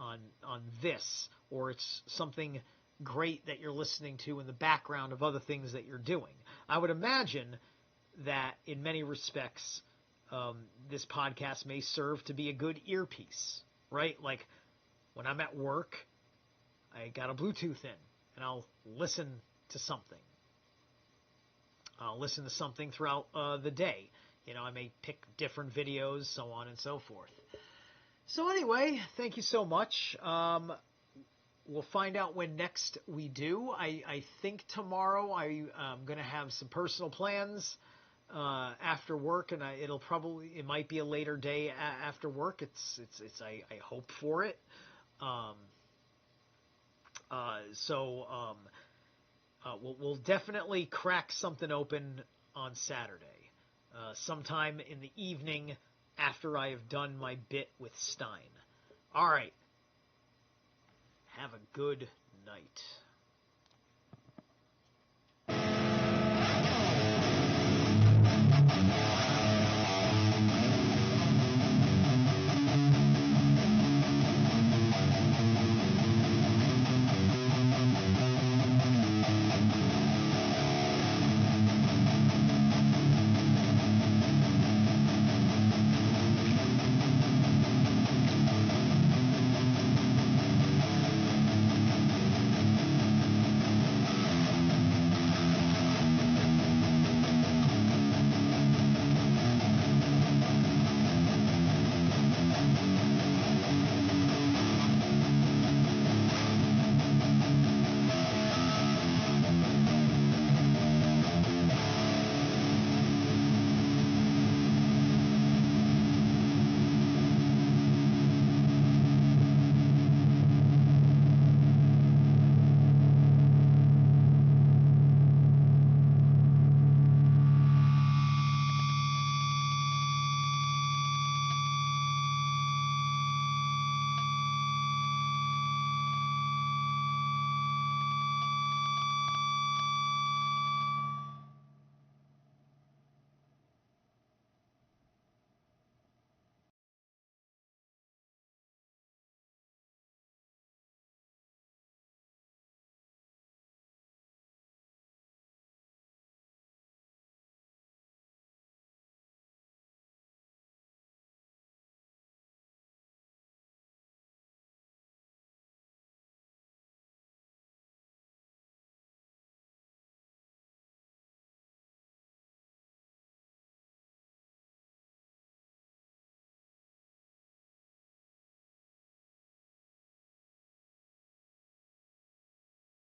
this, or it's something great that you're listening to in the background of other things that you're doing. I would imagine that in many respects, this podcast may serve to be a good earpiece, right? Like when I'm at work, I got a Bluetooth in and I'll listen to something. I'll listen to something throughout the day. You know, I may pick different videos, so on and so forth. So anyway, thank you so much. We'll find out when next we do. I think tomorrow I'm going to have some personal plans after work, and it might be a later day after work. I hope for it. We'll definitely crack something open on Saturday, sometime in the evening after I have done my bit with Stein. All right. Have a good night.